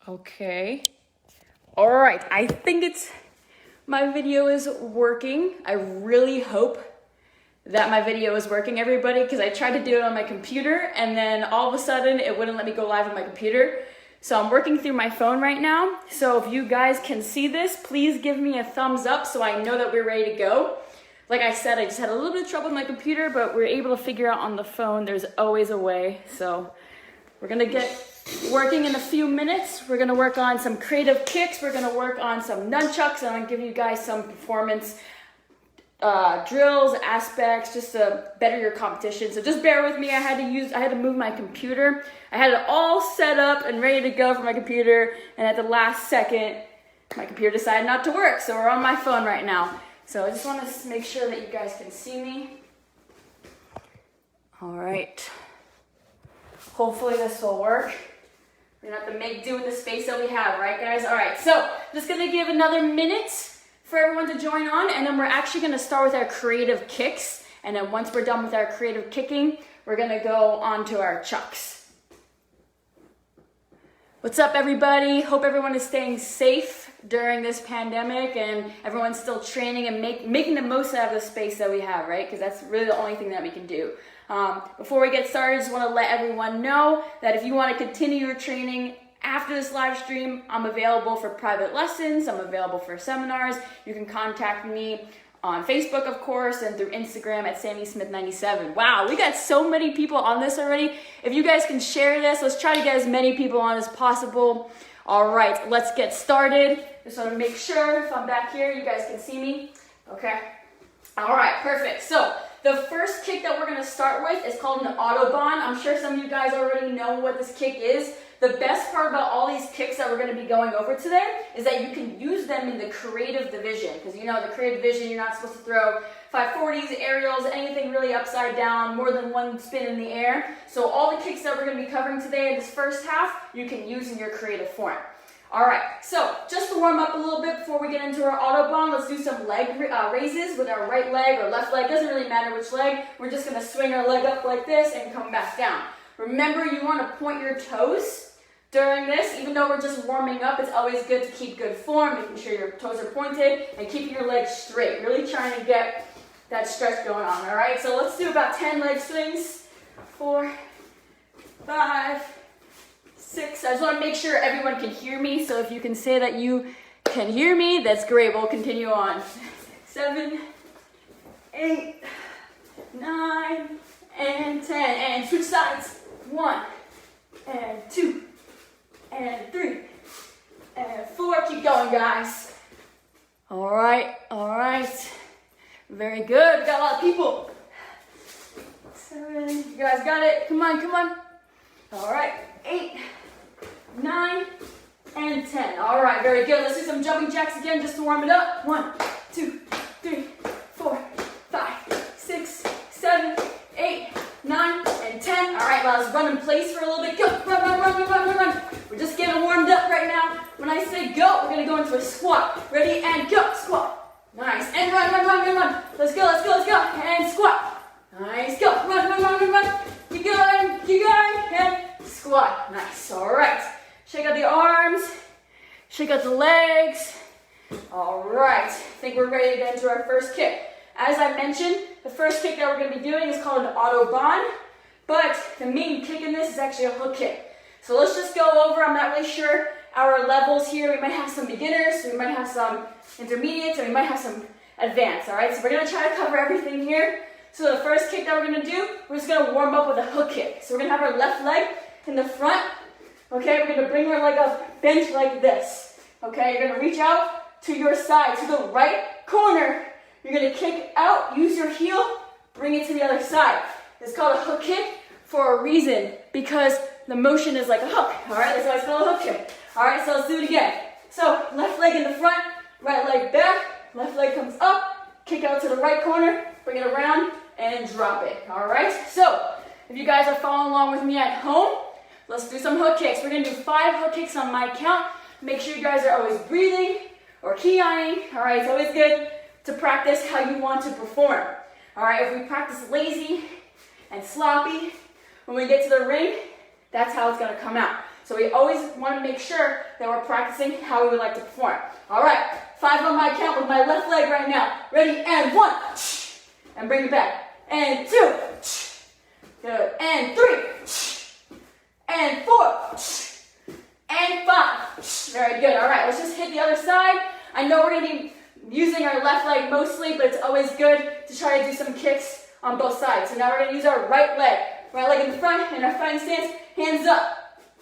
Okay. All right, I think my video is working. I really hope that my video is working, everybody, because I tried to do it on my computer and then all of a sudden it wouldn't let me go live on my computer. So I'm working through my phone right now. So if you guys can see this, please give me a thumbs up so I know that we're ready to go. Like I said, I just had a little bit of trouble with my computer, but we're able to figure out on the phone, there's always a way. So we're gonna get working in a few minutes. We're gonna work on some creative kicks. We're gonna work on some nunchucks, and I'm gonna give you guys some performance drills, aspects, just to better your competition. So just bear with me. I had to move my computer. I had it all set up and ready to go for my computer, and at the last second, my computer decided not to work. So we're on my phone right now. So I just want to make sure that you guys can see me. All right. Hopefully this will work. We're gonna have to make do with the space that we have, right guys? All right, so just gonna give another minute for everyone to join on, and then we're actually gonna start with our creative kicks. And then once we're done with our creative kicking, we're gonna go on to our chucks. What's up, everybody? Hope everyone is staying safe during this pandemic and everyone's still training and making the most out of the space that we have, right? Because that's really the only thing that we can do. Before we get started, I just want to let everyone know that if you want to continue your training after this live stream, I'm available for private lessons. I'm available for seminars. You can contact me on Facebook, of course, and through Instagram at SammySmith97. Wow, we got so many people on this already. If you guys can share this, let's try to get as many people on as possible. All right, let's get started. Just want to make sure if I'm back here, you guys can see me. Okay. All right, perfect. So the first kick that we're going to start with is called an Autobahn. I'm sure some of you guys already know what this kick is. The best part about all these kicks that we're going to be going over today is that you can use them in the creative division. Because you know the creative division, you're not supposed to throw 540s, aerials, anything really upside down, more than one spin in the air. So all the kicks that we're going to be covering today in this first half, you can use in your creative form. All right, so just to warm up a little bit before we get into our Autobahn, let's do some leg raises with our right leg or left leg. Doesn't really matter which leg. We're just going to swing our leg up like this and come back down. Remember, you want to point your toes during this. Even though we're just warming up, it's always good to keep good form, making sure your toes are pointed and keeping your legs straight. Really trying to get that stretch going on, all right? So let's do about 10 leg swings. 4, 5, 6. I just want to make sure everyone can hear me. So if you can say that you can hear me, that's great. We'll continue on. 7, 8, 9, and 10. And switch sides. 1, and 2, and 3, and 4. Keep going, guys. All right, all right. Very good. We got a lot of people. 7. You guys got it. Come on, come on. All right. 8, 9, and 10. All right, very good. Let's do some jumping jacks again just to warm it up. 1, 2, 3, 4, 5, 6, 7, 8, 9, and 10. All right, let's run in place for a little bit. Go. Run, run, run, run, run, run. We're just getting warmed up right now. When I say go, we're going to go into a squat. Ready, and go. Squat. Nice. And run, run, run, run, run. Let's go, let's go, let's go. And squat. Nice. Go. Run, run, run, run, run. Keep going, and squat. Nice. All right. Shake out the arms. Shake out the legs. All right. I think we're ready to get into our first kick. As I mentioned, the first kick that we're going to be doing is called an Autobahn, but the main kick in this is actually a hook kick. So let's just go over, I'm not really sure our levels here. We might have some beginners, we might have some intermediates, and we might have some advanced, all right? So we're going to try to cover everything here. So the first kick that we're going to do, we're just going to warm up with a hook kick. So we're going to have our left leg in the front, okay? We're going to bring our leg up, bent like this, okay? You're going to reach out to your side, to the right corner. You're going to kick out, use your heel, bring it to the other side. It's called a hook kick for a reason, because the motion is like a hook, all right? That's why it's called a hook kick. All right, so let's do it again. So left leg in the front, right leg back, left leg comes up, kick out to the right corner, bring it around, and drop it, all right? So if you guys are following along with me at home, let's do some hook kicks. We're going to do 5 hook kicks on my count. Make sure you guys are always breathing or key-eyeing, all right? It's always good to practice how you want to perform. All right, if we practice lazy and sloppy, when we get to the ring, that's how it's going to come out. So we always want to make sure that we're practicing how we would like to perform. All right, 5 on my count with my left leg right now. Ready, and 1, and bring it back, and 2, good, and 3, and 4, and 5. Very good. All right, let's just hit the other side. I know we're going to be using our left leg mostly, but it's always good to try to do some kicks on both sides. So now we're going to use our right leg. Right leg in the front, in our fighting stance, hands up.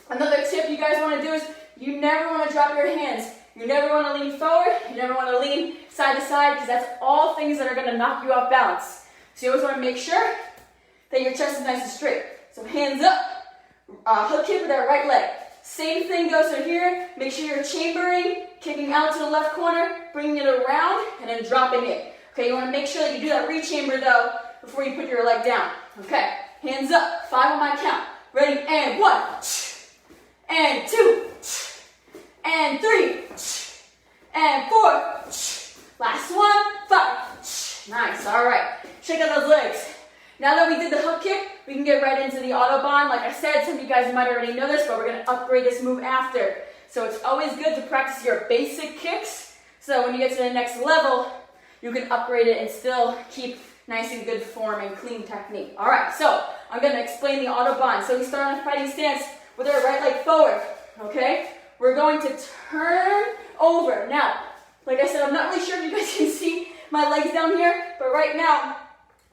Another tip you guys want to do is you never want to drop your hands. You never want to lean forward. You never want to lean side to side, because that's all things that are going to knock you off balance. So you always want to make sure that your chest is nice and straight. So hands up, hook kick with that right leg. Same thing goes for here. Make sure you're chambering, kicking out to the left corner, bringing it around, and then dropping it. Okay, you want to make sure that you do that rechamber though before you put your leg down. Okay, hands up, 5 on my count. Ready, and 1, and 2, and 3, and 4. Last one, 5. Nice, all right. Shake out those legs. Now that we did the hook kick, we can get right into the Autobahn. Like I said, some of you guys might already know this, but we're going to upgrade this move after. So it's always good to practice your basic kicks, so when you get to the next level, you can upgrade it and still keep nice and good form and clean technique. All right, so I'm going to explain the Autobahn. So we start on a fighting stance with our right leg forward, okay? We're going to turn over. Now, like I said, I'm not really sure if you guys can see my legs down here, but right now,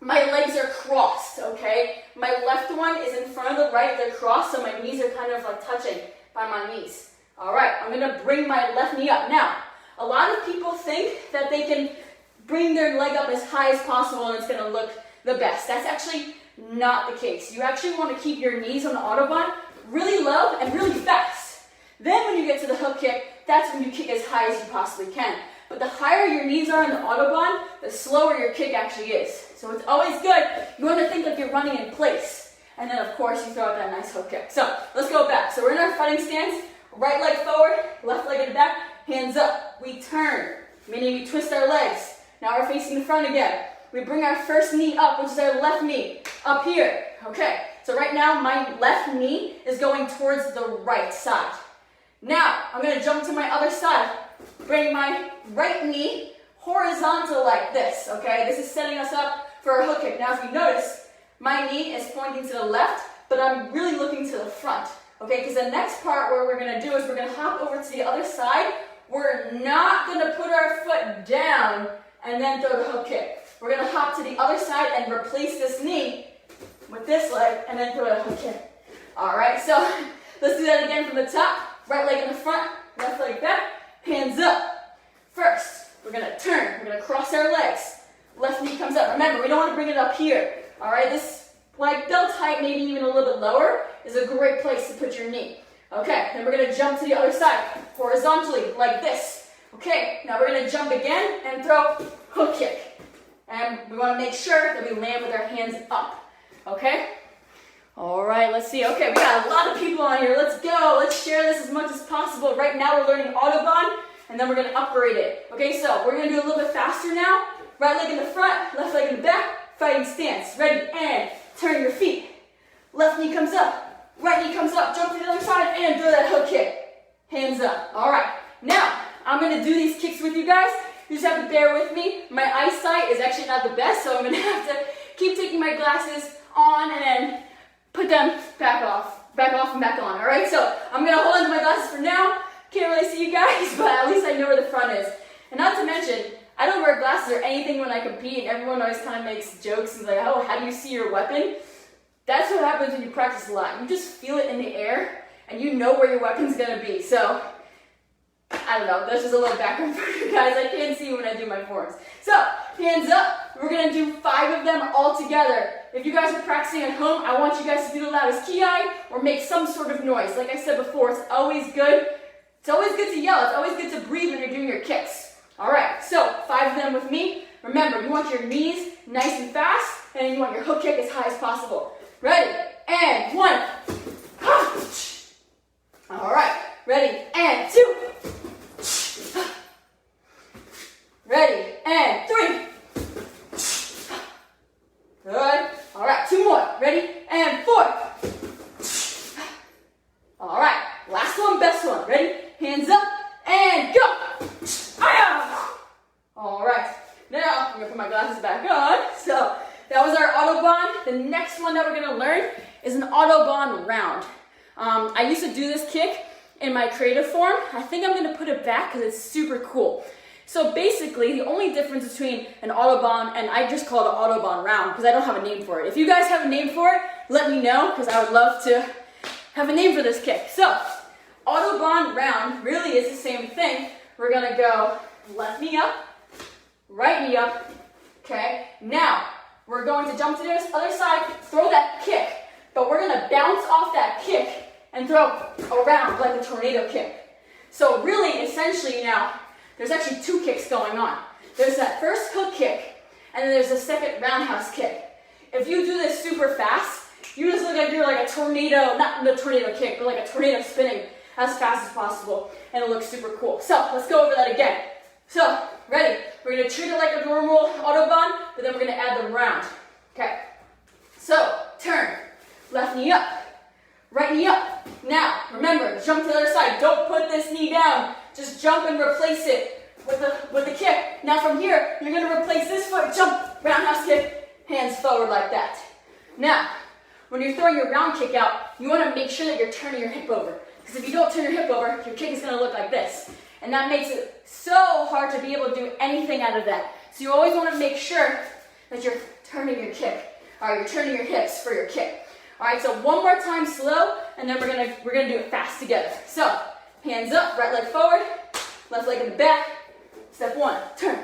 my legs are crossed, okay? My left one is in front of the right, they're crossed, so my knees are kind of like touching by my knees. All right, I'm gonna bring my left knee up. Now, a lot of people think that they can bring their leg up as high as possible and it's gonna look the best. That's actually not the case. You actually wanna keep your knees on the Autobahn really low and really fast. Then when you get to the hook kick, that's when you kick as high as you possibly can. But the higher your knees are in the Autobahn, the slower your kick actually is. So it's always good. You want to think like you're running in place. And then, of course, you throw out that nice hook kick. So let's go back. So we're in our fighting stance. Right leg forward, left leg in the back, hands up. We turn, meaning we twist our legs. Now we're facing the front again. We bring our first knee up, which is our left knee, up here. Okay, so right now my left knee is going towards the right side. Now, I'm going to jump to my other side. Bring my right knee horizontal like this, okay? This is setting us up for a hook kick. Now, if you notice, my knee is pointing to the left, but I'm really looking to the front, okay? Because the next part where we're going to do is we're going to hop over to the other side. We're not going to put our foot down and then throw the hook kick. We're going to hop to the other side and replace this knee with this leg and then throw a hook kick. All right, so let's do that again from the top. Right leg in the front, left leg back, hands up. First, we're going to turn. We're going to cross our legs. Left knee comes up. Remember, we don't want to bring it up here. All right, this like belt height, maybe even a little bit lower, is a great place to put your knee. Okay, then we're going to jump to the other side, horizontally, like this. Okay, now we're going to jump again and throw hook kick. And we want to make sure that we land with our hands up. Okay? All right, let's see. Okay, we got a lot of people on here. Let's go. Let's share this as much as possible. Right now we're learning Autobahn, and then we're going to upgrade it. Okay, so we're going to do a little bit faster now. Right leg in the front, left leg in the back, fighting stance. Ready, and turn your feet. Left knee comes up, right knee comes up, jump to the other side, and throw that hook kick. Hands up. All right, now I'm going to do these kicks with you guys. You just have to bear with me. My eyesight is actually not the best, so I'm going to have to keep taking my glasses on and then put them back off and back on, all right? So I'm going to hold on to my glasses for now. Can't really see you guys, but at least I know where the front is. And not to mention, I don't wear glasses or anything when I compete, and everyone always kind of makes jokes and like, oh, how do you see your weapon? That's what happens when you practice a lot. You just feel it in the air, and you know where your weapon's going to be. So, I don't know, that's just a little background for you guys. I can't see when I do my forms. So, hands up. We're going to do 5 of them all together. If you guys are practicing at home, I want you guys to do the loudest ki or make some sort of noise. Like I said before, it's always good. It's always good to yell. It's always good to breathe when you're doing your kicks. All right, so 5 of them with me. Remember, you want your knees nice and fast, and you want your hook kick as high as possible. Ready, and 1. All right, ready, and 2. Ready, and 3. Good. All right, 2 more. Ready, and 4. All right, the next one that we're gonna learn is an Autobahn round. I used to do this kick in my creative form. I think I'm gonna put it back because it's super cool. So basically, the only difference between an Autobahn, and I just call it an Autobahn round because I don't have a name for it. If you guys have a name for it, let me know because I would love to have a name for this kick. So, Autobahn round really is the same thing. We're gonna go left knee up, right knee up, okay? Now, we're going to jump to this other side, throw that kick, but we're gonna bounce off that kick and throw around like a tornado kick. So really, essentially now, there's actually two kicks going on. There's that first hook kick, and then there's the second roundhouse kick. If you do this super fast, you just look like you're like a tornado, not the tornado kick, but like a tornado spinning as fast as possible, and it looks super cool. So let's go over that again. So, ready? We're gonna treat it like a normal Autobahn, but then we're gonna add the round. Okay. So, turn. Left knee up. Right knee up. Now, remember, jump to the other side. Don't put this knee down. Just jump and replace it with the kick. Now from here, you're gonna replace this foot, jump, roundhouse kick, hands forward like that. Now, when you're throwing your round kick out, you wanna make sure that you're turning your hip over. Because if you don't turn your hip over, your kick is gonna look like this. And that makes it so hard to be able to do anything out of that. So you always wanna make sure that you're turning your kick. All right, you're turning your hips for your kick. All right, so one more time slow, and then we're gonna do it fast together. So, hands up, right leg forward, left leg in the back. Step one, turn.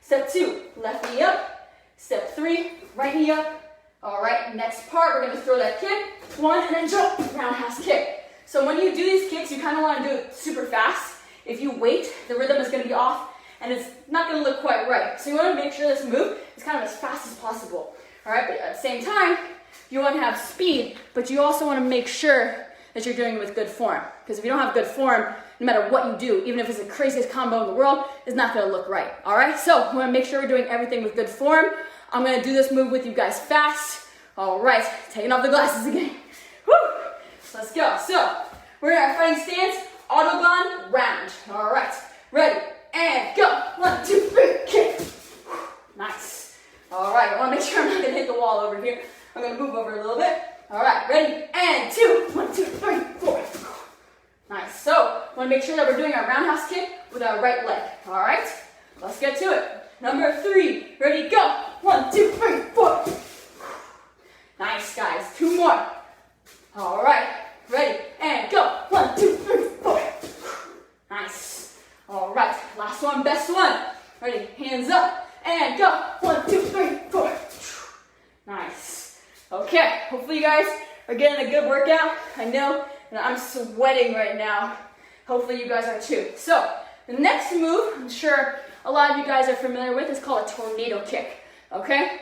Step two, left knee up. Step three, right knee up. All right, next part, we're gonna throw that kick. One, and then jump, roundhouse kick. So when you do these kicks, you kind of wanna do it super fast. If you wait, the rhythm is gonna be off, and it's not gonna look quite right. So you wanna make sure this move is kind of as fast as possible. All right, but at the same time, you wanna have speed, but you also wanna make sure that you're doing it with good form. Because if you don't have good form, no matter what you do, even if it's the craziest combo in the world, it's not gonna look right, all right? So we wanna make sure we're doing everything with good form. I'm gonna do this move with you guys fast. All right, taking off the glasses again. Woo! Let's go. So, we're in our fighting stance, Autobahn round. All right, ready, and go. 1, 2, 3, kick. Nice. All right, I wanna make sure I'm not gonna hit the wall over here. I'm gonna move over a little bit. All right, ready, and 2, 1, 2, 3, 4. Nice, so wanna make sure that we're doing our roundhouse kick with our right leg. All right, let's get to it. Number 3, ready, go. 1, 2, 3, 4. Nice, guys, 2 more. All right, ready, and go. 1, 2, 3, 4. Nice. All right, last one, best one. Ready, hands up, and go. 1, 2, 3, 4. Nice. Okay, hopefully you guys are getting a good workout. I know that I'm sweating right now. Hopefully you guys are too. So, the next move, I'm sure a lot of you guys are familiar with, is called a tornado kick, okay?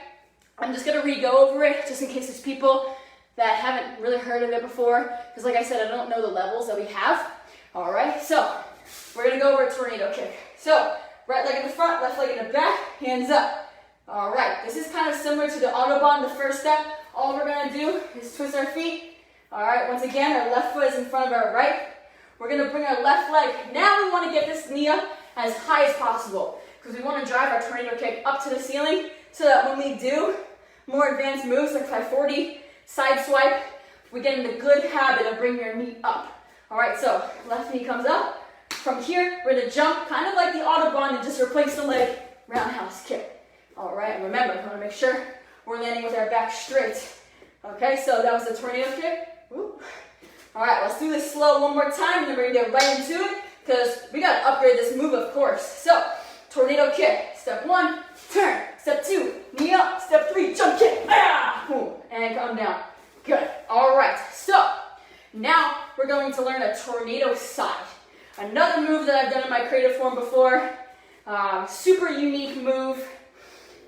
I'm just gonna re-go over it, just in case there's people that haven't really heard of it before, because like I said, I don't know the levels that we have. All right, so we're gonna go over a tornado kick. So, right leg in the front, left leg in the back, hands up. All right, this is kind of similar to the Autobahn, the first step. All we're gonna do is twist our feet. All right, once again, our left foot is in front of our right. We're gonna bring our left leg. Now we wanna get this knee up as high as possible, because we wanna drive our tornado kick up to the ceiling, so that when we do more advanced moves like 540, side swipe, we get in the good habit of bringing your knee up. All right, so left knee comes up. From here, we're gonna jump, kind of like the Autobahn, and just replace the leg, roundhouse kick. All right, and remember, we wanna make sure we're landing with our back straight. Okay, so that was the tornado kick. Woo. All right, let's do this slow one more time, and then we're gonna get right into it, because we gotta upgrade this move, of course. So, tornado kick. Step 1, turn. Step 2, knee up. Step 3, jump kick. Ah! Boom. And come down. Good. All right, so now we're going to learn a tornado side. Another move that I've done in my creative form before. Super unique move.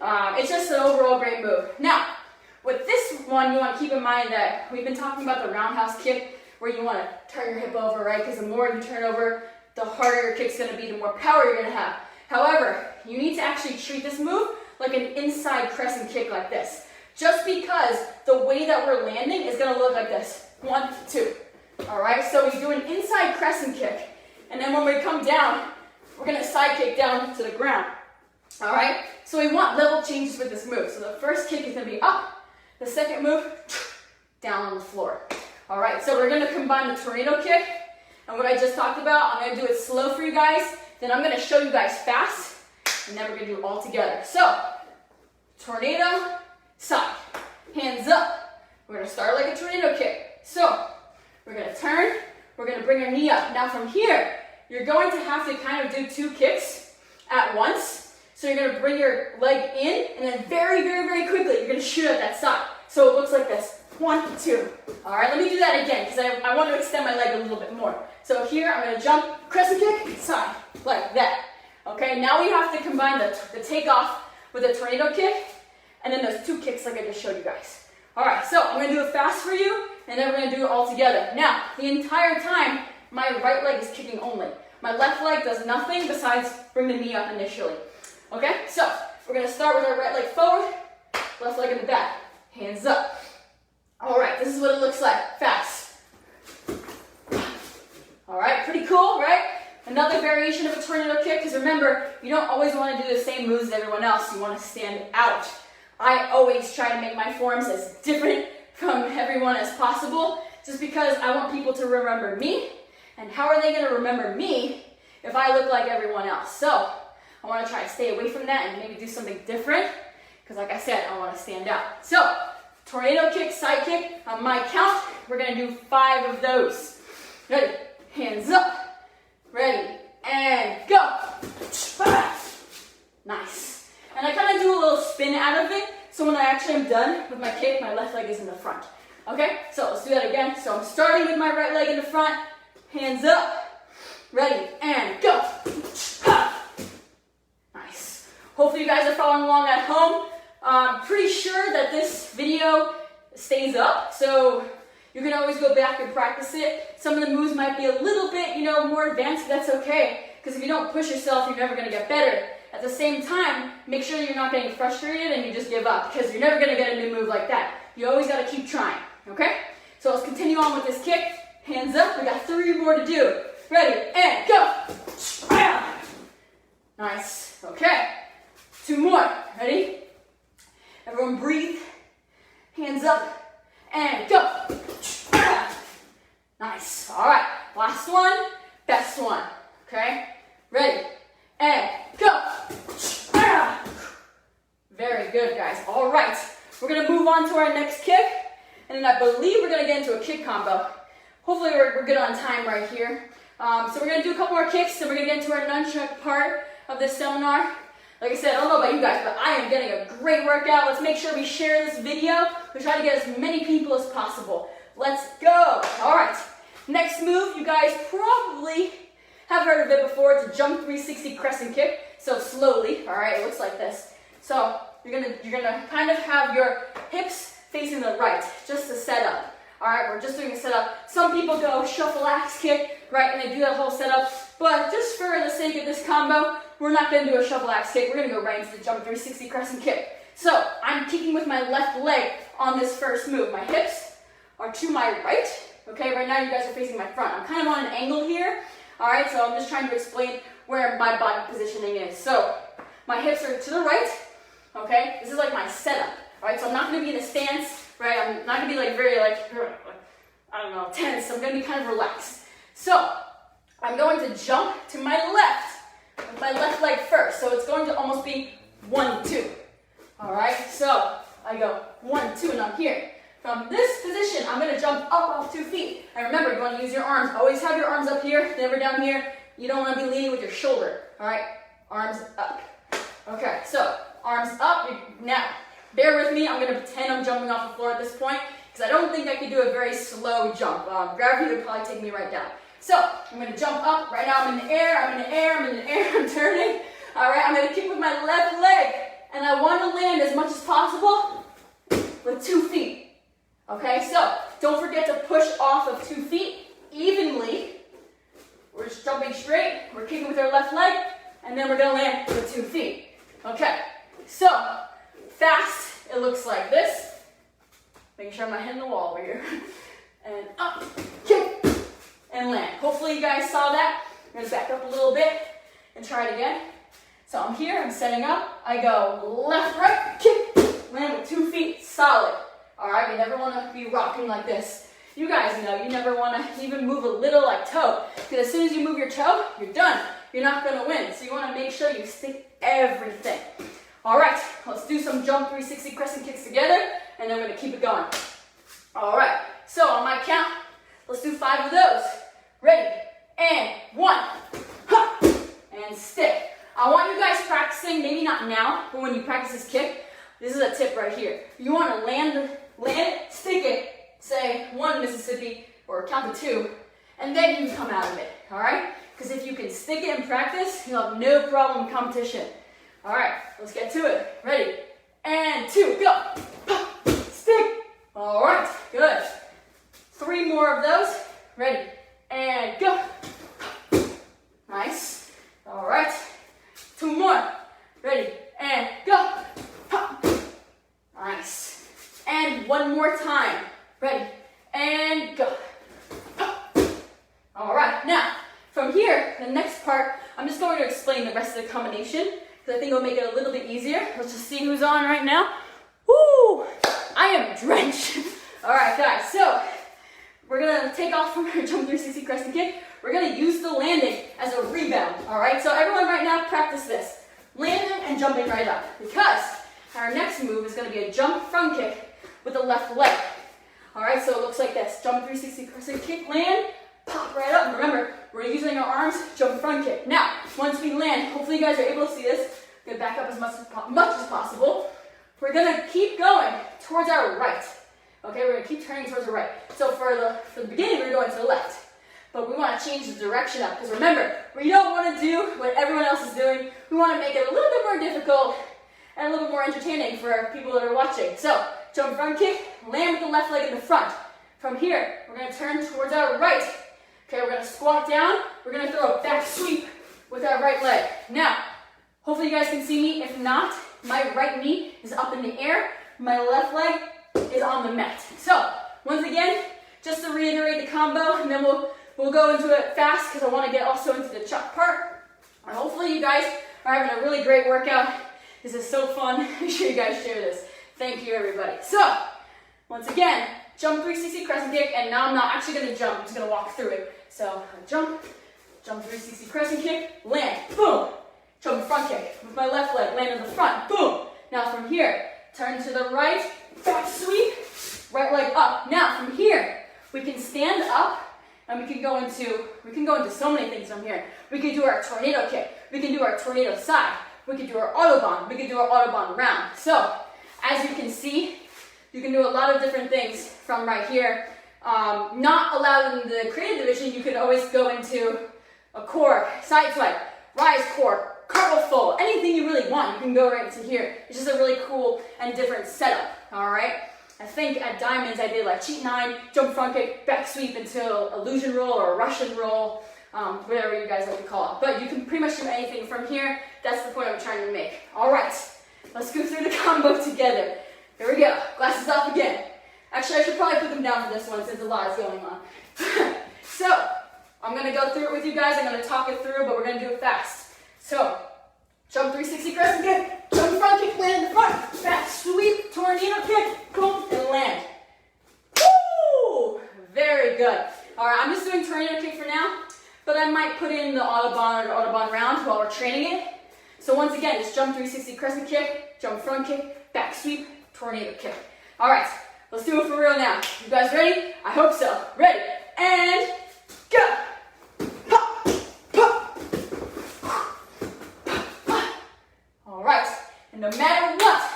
It's just an overall great move. Now, with this one, you want to keep in mind that we've been talking about the roundhouse kick, where you want to turn your hip over, right? Because the more you turn over, the harder your kick's going to be, the more power you're going to have. However, you need to actually treat this move like an inside crescent kick like this. Just because the way that we're landing is going to look like this. 1, 2. All right, so we do an inside crescent kick. And then when we come down, we're going to side kick down to the ground. All right, so we want level changes with this move. So the first kick is going to be up. The second move, down on the floor. All right, so we're gonna combine the tornado kick and what I just talked about. I'm gonna do it slow for you guys, then I'm gonna show you guys fast, and then we're gonna do it all together. So, tornado, side, hands up. We're gonna start like a tornado kick. So, we're gonna turn, we're gonna bring our knee up. Now from here, you're going to have to kind of do 2 kicks at once. So you're gonna bring your leg in, and then very, very, very quickly, you're gonna shoot at that side. So it looks like this. 1, 2. All right, let me do that again, because I want to extend my leg a little bit more. So here, I'm gonna jump, crescent kick, side, like that. Okay, now we have to combine the takeoff with a tornado kick, and then those 2 kicks like I just showed you guys. All right, so I'm gonna do it fast for you, and then we're gonna do it all together. Now, the entire time, my right leg is kicking only. My left leg does nothing besides bring the knee up initially. Okay, so we're gonna start with our right leg forward, left leg in the back, hands up. All right, this is what it looks like, fast. All right, pretty cool, right? Another variation of a tornado kick, because remember, you don't always want to do the same moves as everyone else. You want to stand out. I always try to make my forms as different from everyone as possible, just because I want people to remember me. And how are they going to remember me if I look like everyone else? So I want to try to stay away from that and maybe do something different, because like I said, I want to stand out. So tornado kick, side kick, on my count, we're going to do 5 of those. Ready? Hands up. Ready? And go. Nice. And I kind of do a little spin out of it, so when I actually am done with my kick, my left leg is in the front. Okay? So let's do that again. So I'm starting with my right leg in the front, hands up. Ready? And go. Nice. Hopefully you guys are following along at home. I'm pretty sure that this video stays up, so you can always go back and practice it. Some of the moves might be a little bit, more advanced, but that's okay, because if you don't push yourself, you're never going to get better. At the same time, make sure you're not getting frustrated and you just give up, because you're never going to get a new move like that. You always got to keep trying, okay? So let's continue on with this kick. Hands up. We got 3 more to do. Ready, and go. Nice. Okay. 2 more. Ready? Everyone breathe. Hands up, and go. Nice. All right. Last one. Best one. Okay? Ready, and go. Very good, guys. All right. We're going to move on to our next kick, and then I believe we're going to get into a kick combo. Hopefully we're good on time right here. So we're going to do a couple more kicks, and we're going to get into our nunchuck part of this seminar. Like I said, I don't know about you guys, but I am getting a great workout. Let's make sure we share this video. We try to get as many people as possible. Let's go. All right. Next move, you guys probably have heard of it before. It's a jump 360 crescent kick. So slowly, all right, it looks like this. So you're gonna kind of have your hips facing the right, just to set up. All right, we're just doing a setup. Some people go shuffle axe kick, right, and they do that whole setup. But just for the sake of this combo, we're not going to do a shuffle axe kick. We're going to go right into the jump 360 crescent kick. So I'm kicking with my left leg on this first move. My hips are to my right. Okay, right now you guys are facing my front. I'm kind of on an angle here. All right, so I'm just trying to explain where my body positioning is. So my hips are to the right. Okay, this is like my setup. All right, so I'm not going to be in a stance. Right, I'm not going to be like very I don't know, tense. I'm going to be kind of relaxed. So I'm going to jump to my left with my left leg first. So it's going to almost be 1, 2. All right, so I go 1, 2, and I'm here. From this position, I'm going to jump up off 2 feet. And remember, you want to use your arms. Always have your arms up here, never down here. You don't want to be leaning with your shoulder. All right, arms up. Okay, so arms up. Now, bear with me. I'm going to pretend I'm jumping off the floor at this point, because I don't think I could do a very slow jump. Gravity would probably take me right down. So I'm going to jump up. Right now I'm in the air, I'm in the air, I'm in the air, I'm turning. All right, I'm going to kick with my left leg. And I want to land as much as possible with 2 feet. Okay, so don't forget to push off of 2 feet evenly. We're just jumping straight. We're kicking with our left leg. And then we're going to land with 2 feet. Okay, so fast, it looks like this. Making sure I'm not hitting the wall over here. And up, kick, and land. Hopefully you guys saw that. I'm going to back up a little bit and try it again. So I'm here, I'm setting up. I go left, right, kick, land with 2 feet, solid. All right, you never want to be rocking like this. You guys know you never want to even move a little like toe, because as soon as you move your toe, you're done. You're not going to win. So you want to make sure you stick everything. All right, let's do some jump 360 crescent kicks together, and then we're going to keep it going. All right, so on my count, let's do 5 of those. Ready? And 1, ha, and stick. I want you guys practicing, maybe not now, but when you practice this kick, this is a tip right here. You want to land it, stick it, say 1 Mississippi, or count to 2, and then you can come out of it, all right? Because if you can stick it in practice, you'll have no problem in competition. All right, let's get to it. Ready? And 2, go. Stick. All right, good. 3 more of those. Ready? And go. Nice. All right. 2 more. Ready? And go. Nice. And 1 more time. Ready? And go. All right, now, from here, the next part, I'm just going to explain the rest of the combination, because I think it'll make it a little bit easier. Let's just see who's on right now. Woo! I am drenched. All right, guys, so we're going to take off from our jump 360 crescent kick. We're going to use the landing as a rebound, all right? So everyone right now, practice this. Landing and jumping right up, because our next move is going to be a jump front kick with the left leg. All right, so it looks like this. Jump 360 crescent kick, land, pop right up. And remember, we're using our arms, jump front kick. Now, once we land, hopefully you guys are able to see this. Get back up as much as possible. We're gonna keep going towards our right. Okay, we're gonna keep turning towards the right. So for the beginning, we're going to the left. But we wanna change the direction up, because remember, we don't wanna do what everyone else is doing. We wanna make it a little bit more difficult and a little bit more entertaining for people that are watching. So, jump front kick, land with the left leg in the front. From here, we're gonna turn towards our right. Okay, we're gonna squat down. We're gonna throw a back sweep with our right leg. Now, hopefully you guys can see me. If not, my right knee is up in the air. My left leg is on the mat. So, once again, just to reiterate the combo, and then we'll go into it fast, because I wanna get also into the chuck part. And hopefully you guys are having a really great workout. This is so fun. Make sure you guys share this. Thank you, everybody. So, once again, jump 360 crescent kick, and now I'm not actually gonna jump, I'm just gonna walk through it. So, jump 360 crescent kick, land, boom. Jump front kick with my left leg, land in the front, boom. Now from here, turn to the right, back sweep, right leg up. Now from here, we can stand up, and we can go into so many things from here. We can do our tornado kick, we can do our tornado side, we can do our Autobahn, we can do our Autobahn round. So, as you can see, you can do a lot of different things from right here. Not allowed in the creative division, you could always go into a core, side swipe, rise core, cartwheel full, anything you really want, you can go right into here. It's just a really cool and different setup, all right? I think at Diamonds I did like cheat 9, jump front kick, back sweep into illusion roll or Russian roll, whatever you guys like to call it. But you can pretty much do anything from here. That's the point I'm trying to make. All right, let's go through the combo together. Here we go, glasses off again. Actually, I should probably put them down for this one since a lot is going on. So, I'm gonna go through it with you guys. I'm gonna talk it through, but we're gonna do it fast. So, jump 360 crescent kick, jump front kick, land in the front, back sweep, tornado kick, boom, and land. Woo! Very good. All right, I'm just doing tornado kick for now, but I might put in the Autobahn or the Autobahn round while we're training it. So once again, just jump 360 crescent kick, jump front kick, back sweep, tornado kick. All right, let's do it for real now. You guys ready? I hope so. Ready, and go. Pop, pop. All right, and no matter what,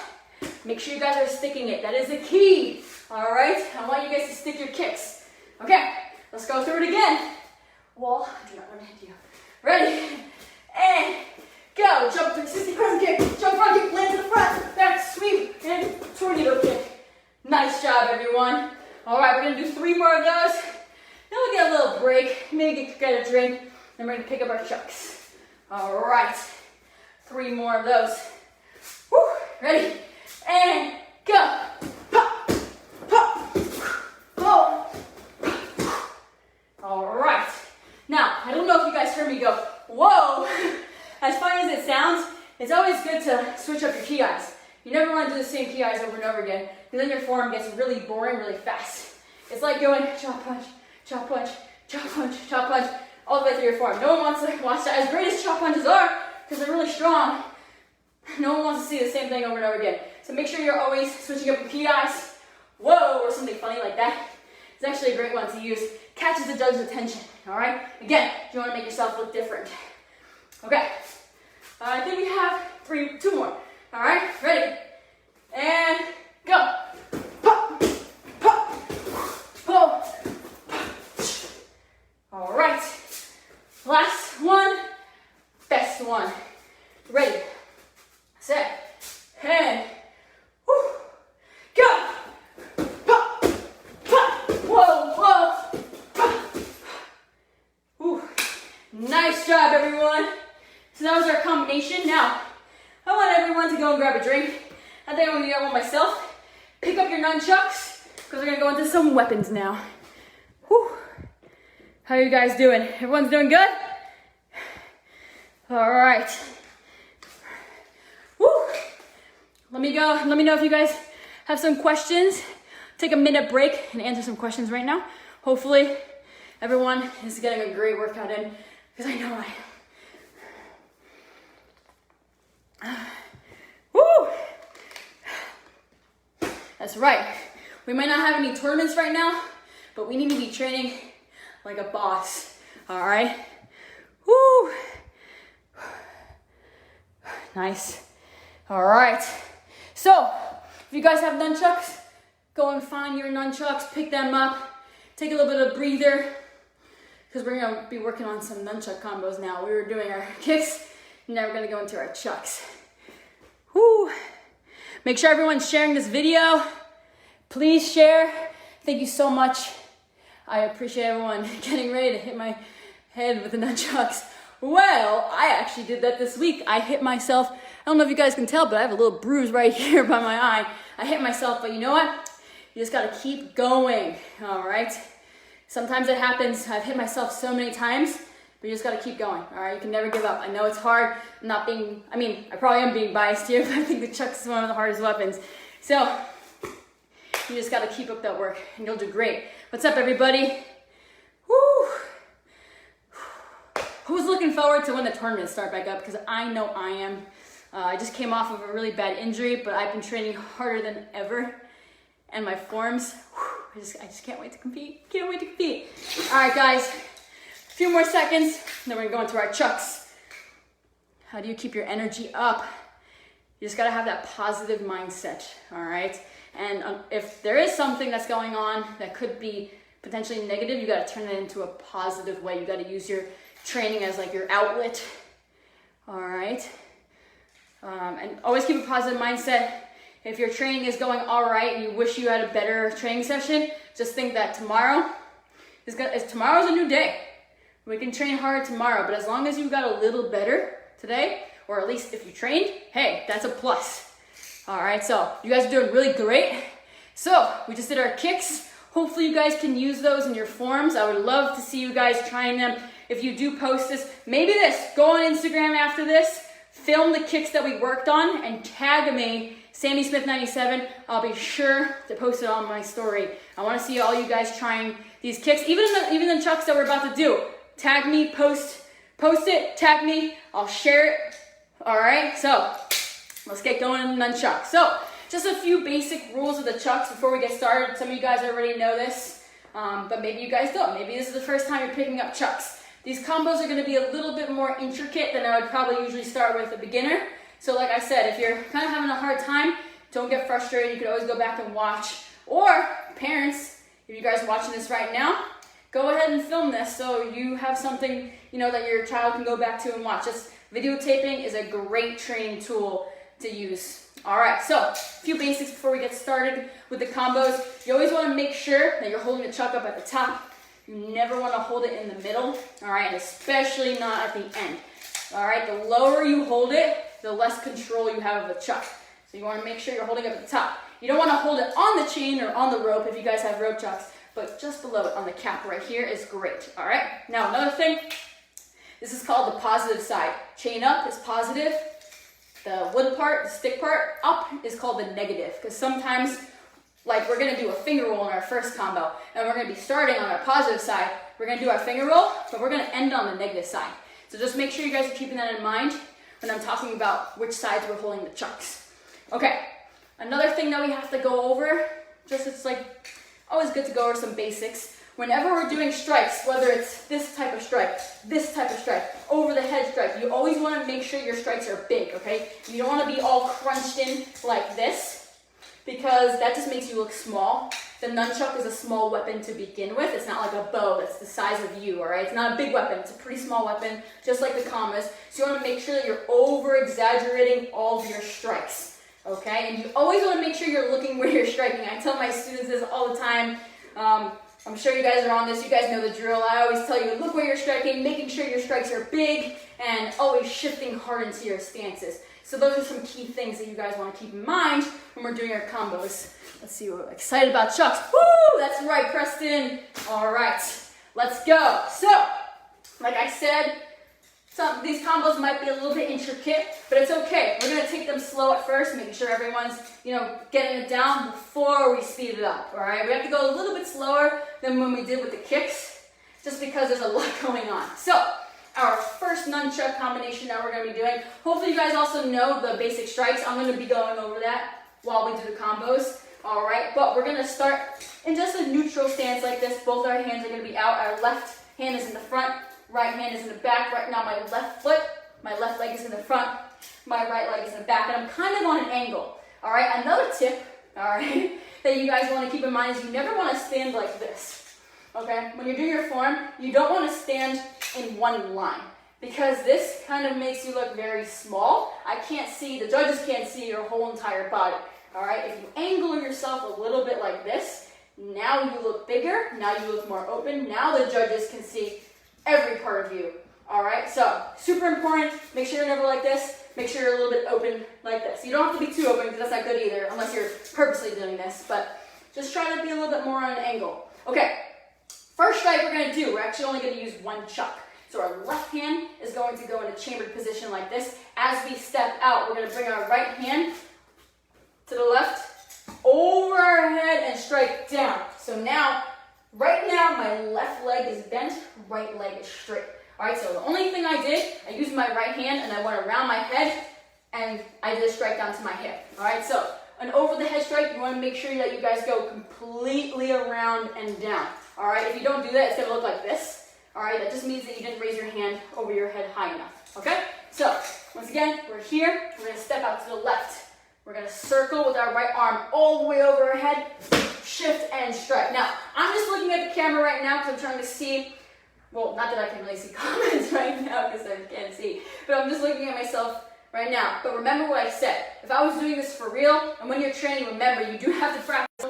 make sure you guys are sticking it. That is the key. All right, I want you guys to stick your kicks. Okay, let's go through it again. Wall, I do not want to hit you. Ready, and go. Jump 360 crescent kick, jump front kick, land to the front, back sweep, and tornado kick. Nice job, everyone. All right, we're gonna do 3 more of those. Then we'll get a little break, maybe get a drink, then we're gonna pick up our chucks. All right, 3 more of those. Woo, ready, and go. Pop, pop, pop. All right. Now, I don't know if you guys heard me go, whoa. As funny as it sounds, it's always good to switch up your ki. You never want to do the same PIs over and over again, because then your form gets really boring really fast. It's like going chop punch, chop punch, chop punch, chop punch, all the way through your form. No one wants to watch that. As great as chop punches are, because they're really strong, no one wants to see the same thing over and over again. So make sure you're always switching up your PIs. Whoa, or something funny like that. It's actually a great one to use. Catches the judge's attention, all right? Again, you want to make yourself look different. Okay, I think we have two more. All right, ready? And go. Pop, pop, pull. All right, last one, best one. Ready, set, and whoo, go. Pop, pop, whoa, whoa, pop. Whew. Nice job, everyone. So that was our combination. Now, I want everyone to go and grab a drink. I think I'm gonna get one myself. Pick up your nunchucks, because we're gonna go into some weapons now. Whew. How are you guys doing? Everyone's doing good? All right. Woo. Let me know if you guys have some questions. Take a minute break and answer some questions right now. Hopefully, everyone is getting a great workout in, because I know I am. Woo! That's right. We might not have any tournaments right now, but we need to be training like a boss. All right? Woo! Nice. All right. So, if you guys have nunchucks, go and find your nunchucks, pick them up, take a little bit of a breather, because we're gonna be working on some nunchuck combos now. We were doing our kicks, now we're gonna go into our chucks. Woo. Make sure everyone's sharing this video. Please share. Thank you so much. I appreciate everyone getting ready to hit my head with the nunchucks. Well, I actually did that this week. I hit myself. I don't know if you guys can tell, but I have a little bruise right here by my eye. I hit myself, but you know what? You just gotta keep going, all right? Sometimes it happens. I've hit myself so many times, but you just gotta keep going, all right? You can never give up. I know it's hard. I probably am being biased here, but I think the chuck is one of the hardest weapons. So, you just gotta keep up that work, and you'll do great. What's up, everybody? Woo! Who's looking forward to when the tournaments start back up? Because I know I am. I just came off of a really bad injury, but I've been training harder than ever. And my forms, whew, I just can't wait to compete. Can't wait to compete. All right, guys. A few more seconds, then we're gonna go into our chucks. How do you keep your energy up? You just gotta have that positive mindset, all right? And if there is something that's going on that could be potentially negative, you gotta turn it into a positive way. You gotta use your training as like your outlet, all right? And always keep a positive mindset. If your training is going all right and you wish you had a better training session, just think that tomorrow's a new day. We can train hard tomorrow, but as long as you got a little better today, or at least if you trained, hey, that's a plus. All right, so you guys are doing really great. So we just did our kicks. Hopefully you guys can use those in your forms. I would love to see you guys trying them. If you do post this, go on Instagram after this, film the kicks that we worked on, and tag me, Sammy Smith 97. I'll be sure to post it on my story. I want to see all you guys trying these kicks, even the chucks that we're about to do. Tag me, post it, tag me, I'll share it. All right, so let's get going in the nunchuck. So just a few basic rules of the chucks before we get started. Some of you guys already know this, but maybe you guys don't. Maybe this is the first time you're picking up chucks. These combos are going to be a little bit more intricate than I would probably usually start with a beginner. So like I said, if you're kind of having a hard time, don't get frustrated. You can always go back and watch. Or parents, if you guys are watching this right now, go ahead and film this so you have something, that your child can go back to and watch. Just videotaping is a great training tool to use. All right, so a few basics before we get started with the combos. You always want to make sure that you're holding the chuck up at the top. You never want to hold it in the middle, all right, and especially not at the end. All right, the lower you hold it, the less control you have of the chuck. So you want to make sure you're holding it at the top. You don't want to hold it on the chain or on the rope if you guys have rope chucks, but just below it on the cap right here is great, all right? Now another thing, this is called the positive side. Chain up is positive, the wood part, the stick part, up is called the negative, because sometimes, like we're gonna do a finger roll in our first combo, and we're gonna be starting on our positive side. We're gonna do our finger roll, but we're gonna end on the negative side. So just make sure you guys are keeping that in mind when I'm talking about which sides we're holding the chucks. Okay, another thing that we have to go over, just it's like always good to go over some basics. Whenever we're doing strikes, whether it's this type of strike, over the head strike, you always want to make sure your strikes are big, okay? You don't want to be all crunched in like this, because that just makes you look small. The nunchuck is a small weapon to begin with. It's not like a bow that's the size of you, all right? It's not a big weapon. It's a pretty small weapon, just like the kamas. So you want to make sure that you're over-exaggerating all of your strikes, okay? And you always want to make sure you're looking where you're striking. I tell my students this all the time. I'm sure you guys are on this. You guys know the drill. I always tell you, look where you're striking, making sure your strikes are big, and always shifting hard into your stances. So those are some key things that you guys want to keep in mind when we're doing our combos. Let's see, we're excited about chucks. Woo! That's right, Preston. All right, let's go. So, like I said, these combos might be a little bit intricate, but it's okay. We're gonna take them slow at first, making sure everyone's, getting it down before we speed it up, all right? We have to go a little bit slower than when we did with the kicks, just because there's a lot going on. So, our first nunchuck combination that we're gonna be doing, hopefully you guys also know the basic strikes. I'm gonna be going over that while we do the combos, all right? But we're gonna start in just a neutral stance like this. Both our hands are gonna be out. Our left hand is in the front, right hand is in the back. Right now my left leg is in the front, my right leg is in the back, and I'm kind of on an angle. All right, another tip, all right, that you guys want to keep in mind is you never want to stand like this, okay? When you're doing your form, you don't want to stand in one line, because this kind of makes you look very small. The judges can't see your whole entire body, all right? If you angle yourself a little bit like this, now you look bigger, now you look more open, now the judges can see every part of you, all right? So, super important, make sure you're never like this. Make sure you're a little bit open like this. You don't have to be too open, because that's not good either, unless you're purposely doing this, but just try to be a little bit more on an angle. Okay, first strike we're actually only gonna use one chuck. So our left hand is going to go in a chambered position like this. As we step out, we're gonna bring our right hand to the left, over our head, and strike down. So right now, my left leg is bent, right leg is straight. All right, so the only thing I did, I used my right hand and I went around my head and I did a strike down to my hip. All right, so an over the head strike, you want to make sure that you guys go completely around and down. All right, if you don't do that, it's going to look like this. All right, that just means that you didn't raise your hand over your head high enough. Okay, so once again, we're here. We're going to step out to the left. We're going to circle with our right arm all the way over our head, shift and strike. Now, I'm just looking at the camera right now because I'm trying to see. Well, not that I can really see comments right now because I can't see, but I'm just looking at myself right now. But remember what I said. If I was doing this for real, and when you're training, remember, you do have to practice.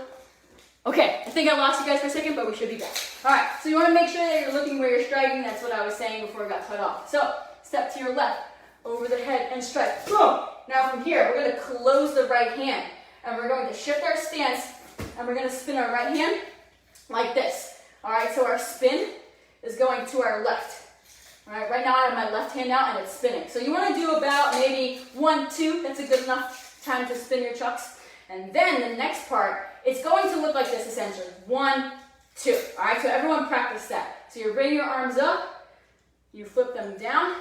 Okay, I think I lost you guys for a second, but we should be back. All right, so you want to make sure that you're looking where you're striking. That's what I was saying before I got cut off. So, step to your left, over the head, and strike. Boom! Now from here, we're going to close the right hand, and we're going to shift our stance, and we're going to spin our right hand like this. All right, so our spin is going to our left. All right, right now I have my left hand out and it's spinning. So you want to do about maybe 1, 2. That's a good enough time to spin your chucks. And then the next part, it's going to look like this essentially. 1, 2. All right, so everyone practice that. So you bring your arms up, you flip them down,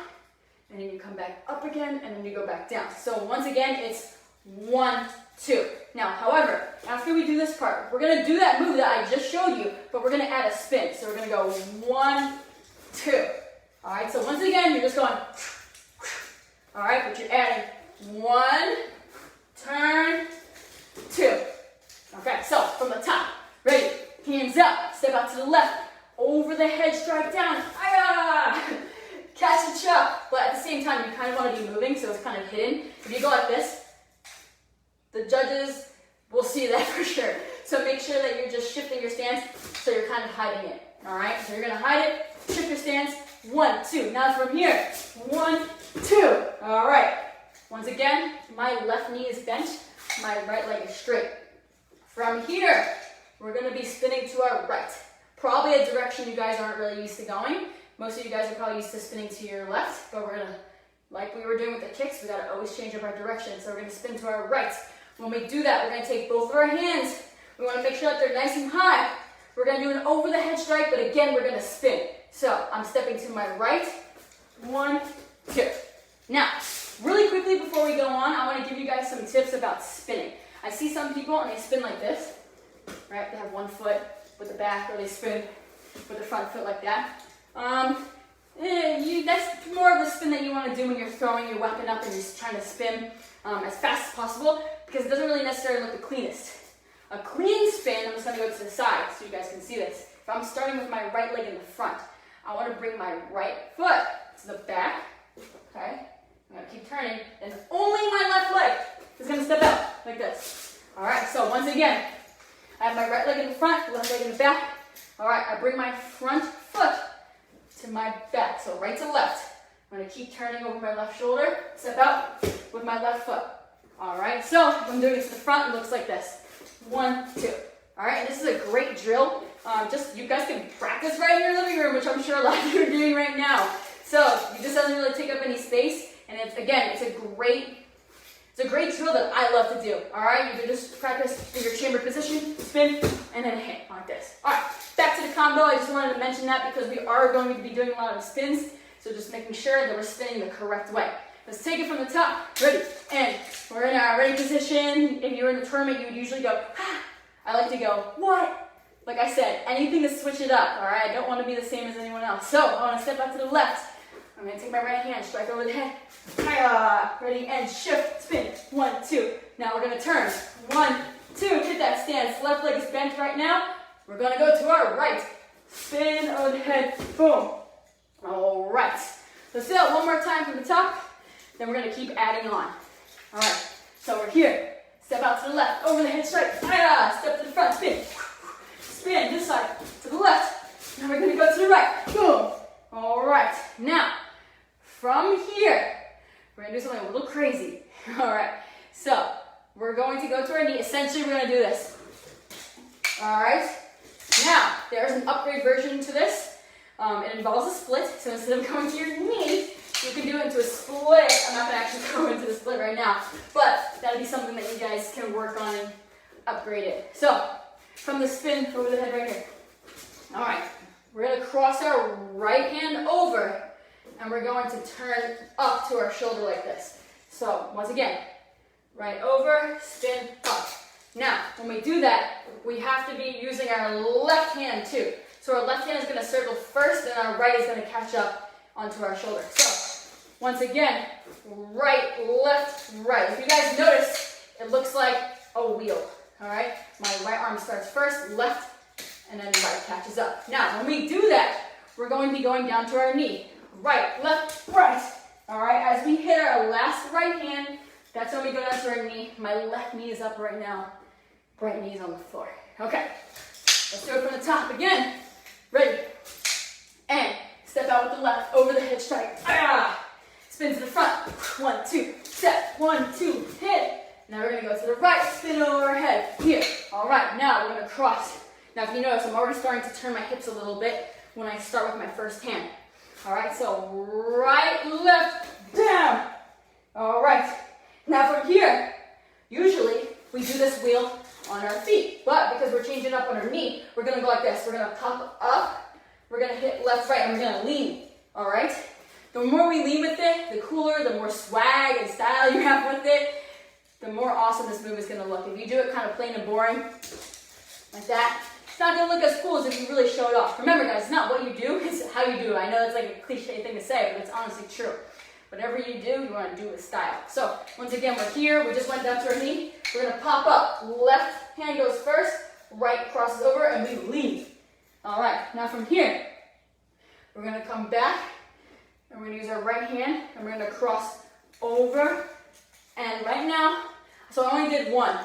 and then you come back up again, and then you go back down. So once again, it's 1, 2. Now, however, after we do this part, we're going to do that move that I just showed you, but we're going to add a spin. So we're going to go 1, 2. All right, so once again, you're just going, all right, but you're adding 1, turn, 2. Okay, so from the top, ready, hands up, step out to the left, over the head, strike down, catch a chuck, but at the same time, you kind of want to be moving, so it's kind of hidden. If you go like this, the judges will see that for sure. So make sure that you're just shifting your stance so you're kind of hiding it. All right, so you're going to hide it, shift your stance, 1, 2. Now from here, 1, 2. All right. Once again, my left knee is bent, my right leg is straight. From here, we're going to be spinning to our right. Probably a direction you guys aren't really used to going. Most of you guys are probably used to spinning to your left, but we're going to like we were doing with the kicks, we gotta always change up our direction. So we're gonna spin to our right. When we do that, we're gonna take both of our hands. We wanna make sure that they're nice and high. We're gonna do an over the head strike, but again, we're gonna spin. So I'm stepping to my right. 1, 2. Now, really quickly before we go on, I wanna give you guys some tips about spinning. I see some people and they spin like this, right? They have one foot with the back, or they spin with the front foot like that. That's more of the spin that you want to do when you're throwing your weapon up and you're just trying to spin as fast as possible, because it doesn't really necessarily look the cleanest. A clean spin, I'm just going to go to the side so you guys can see this. If I'm starting with my right leg in the front, I want to bring my right foot to the back, okay? I'm going to keep turning, and only my left leg is going to step out like this. All right, so once again, I have my right leg in the front, left leg in the back. All right, I bring my front foot to my back, so right to left. I'm going to keep turning over my left shoulder, step out with my left foot. All right, so if I'm doing it to the front, it looks like this. 1, 2. All right, and this is a great drill. Just you guys can practice right in your living room, which I'm sure a lot of you are doing right now. So it just doesn't really take up any space, and it's a great drill that I love to do. All right, you can just practice in your chamber position, spin, and then hit like this. All right, back to the combo. I just wanted to mention that because we are going to be doing a lot of spins, so just making sure that we're spinning the correct way. Let's take it from the top. Ready, and we're in our ready position. If you're in the tournament, you would usually go, ah. I like to go, what? Like I said, anything to switch it up, all right? I don't want to be the same as anyone else. So I want to step out to the left. I'm going to take my right hand, strike over the head. Ready, and shift, spin. 1, 2. Now we're going to turn. 1, 2. Hit that stance. Left leg is bent right now. We're going to go to our right. Spin over the head. Boom. All right. Let's do that one more time from the top. Then we're going to keep adding on. All right. So we're here. Step out to the left. Over the head strike. Step to the front. Spin. Spin this side to the left. Now we're going to go to the right. Boom. All right. Now, from here, we're going to do something a little crazy. All right. So we're going to go to our knee. Essentially, we're going to do this. All right. Now, there's an upgrade version to this. It involves a split. So instead of going to your knee, you can do it into a split. I'm not going to actually go into the split right now, but that'll be something that you guys can work on and upgrade it. So, from the spin over the head right here. All right, we're going to cross our right hand over, and we're going to turn up to our shoulder like this. So, once again, right over, spin up. Now, when we do that, we have to be using our left hand too. So our left hand is going to circle first, and our right is going to catch up onto our shoulder. So, once again, right, left, right. If you guys notice, it looks like a wheel, all right? My right arm starts first, left, and then right catches up. Now, when we do that, we're going to be going down to our knee. Right, left, right. All right, as we hit our last right hand, that's when we go down to our knee. My left knee is up right now. Right knee is on the floor. Okay, let's do it from the top again. Ready, and step out with the left, over the head strike. Spin to the front. 1, 2, step. 1, 2, hit. Now we're going to go to the right, spin over our head. Here. All right, now we're going to cross. Now if you notice, I'm already starting to turn my hips a little bit when I start with my first hand. All right, so right, left, down. All right. Now from here, usually we do this wheel on our feet, but because we're changing up on our knee, we're going to go like this. We're going to pop up, we're going to hit left, right, and we're going to lean. All right. The more we lean with it, the cooler, the more swag and style you have with it, the more awesome this move is going to look. If you do it kind of plain and boring, like that, it's not going to look as cool as if you really show it off. Remember, guys, it's not what you do, it's how you do it. I know it's like a cliche thing to say, but it's honestly true. Whatever you do, you want to do with style. So, once again, we're here. We just went down to our knee. We're going to pop up. Left hand goes first, right crosses over, and we lean. All right, now from here, we're going to come back. And we're going to use our right hand, and we're going to cross over. And right now, so I only did one.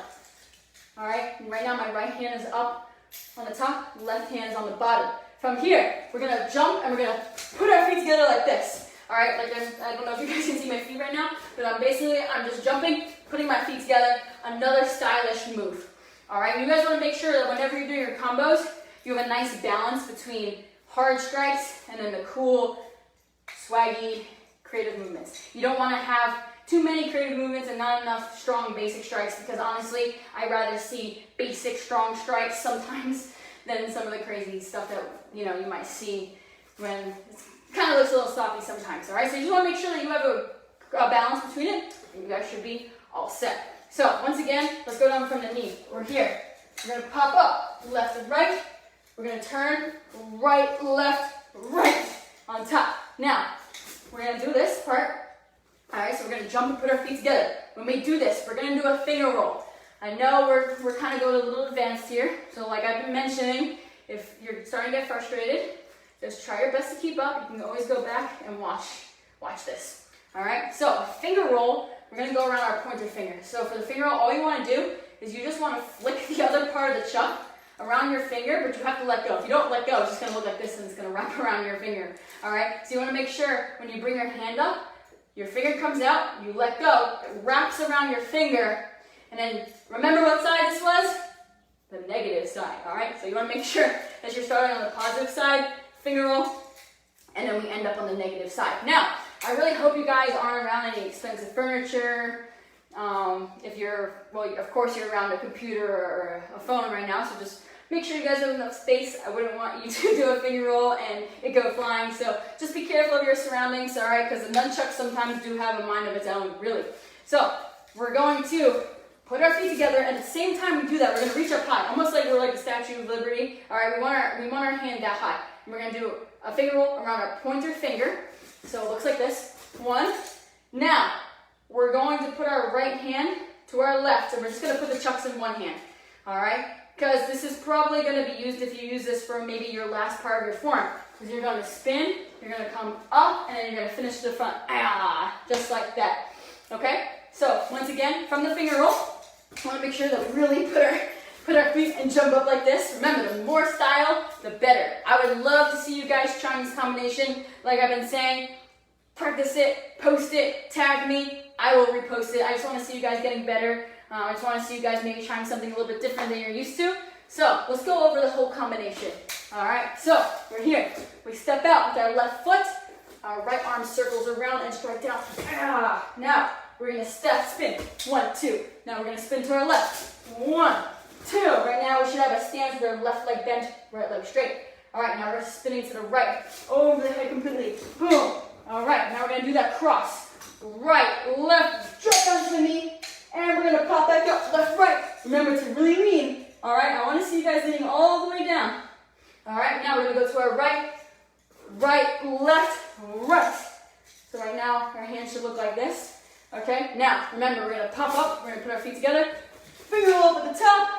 All right, and right now my right hand is up on the top, left hand is on the bottom. From here, we're going to jump, and we're going to put our feet together like this. All right, like I don't know if you guys can see my feet right now, but I'm just jumping, putting my feet together, another stylish move. All right, you guys want to make sure that whenever you're doing your combos, you have a nice balance between hard strikes and then the cool, swaggy, creative movements. You don't want to have too many creative movements and not enough strong basic strikes, because honestly, I'd rather see basic strong strikes sometimes than some of the crazy stuff that you might see when it kind of looks a little sloppy sometimes. All right, so you just want to make sure that you have a balance between it, and you guys should be all set. So once again, let's go down from the knee. We're here. We're going to pop up left and right. We're going to turn right, left, right on top. Now, we're going to do this part. All right, so we're going to jump and put our feet together. When we do this, we're going to do a finger roll. I know we're kind of going a little advanced here. So like I've been mentioning, if you're starting to get frustrated, just try your best to keep up. You can always go back and watch this. All right, so a finger roll, we're going to go around our pointer finger. So for the finger roll, all you want to do is you just want to flick the other part of the chuck around your finger, but you have to let go. If you don't let go, it's just going to look like this and it's going to wrap around your finger. All right, so you want to make sure when you bring your hand up, your finger comes out, you let go, it wraps around your finger, and then remember what side this was? The negative side, all right? So you want to make sure that you're starting on the positive side, finger roll, and then we end up on the negative side. Now, I really hope you guys aren't around any expensive furniture. If you're, well, of course you're around a computer or a phone right now, so just make sure you guys have enough space. I wouldn't want you to do a finger roll and it go flying, so just be careful of your surroundings, all right, because the nunchucks sometimes do have a mind of its own, really. So we're going to put our feet together, and at the same time we do that, we're going to reach up high, almost like we're like the Statue of Liberty. All right, we want our hand that high. And we're going to do a finger roll around our pointer finger, so it looks like this. One. Now, we're going to put our right hand to our left, and we're just going to put the chucks in one hand, all right? Because this is probably going to be used if you use this for maybe your last part of your form. Because you're going to spin, you're going to come up, and then you're going to finish to the front. Just like that. Okay? So, once again, from the finger roll, I want to make sure that we really put our feet and jump up like this. Remember, the more style, the better. I would love to see you guys trying this combination. Like I've been saying, practice it, post it, tag me. I will repost it. I just want to see you guys getting better. I just want to see you guys maybe trying something a little bit different than you're used to. So let's go over the whole combination. All right, so we're here. We step out with our left foot. Our right arm circles around and strike down. Now we're going to step, spin. 1, 2. Now we're going to spin to our left. 1, 2. Right now we should have a stance with our left leg bent, right leg straight. All right, now we're spinning to the right. Over the head completely. Boom. All right, now we're going to do that cross. Right, left, drop down to the knee. And we're going to pop back up, left, right. Remember to really lean. All right, I want to see you guys leaning all the way down. All right, now we're going to go to our right, right, left, right. So right now, our hands should look like this. Okay, now, remember, we're going to pop up. We're going to put our feet together. Finger roll up at the top.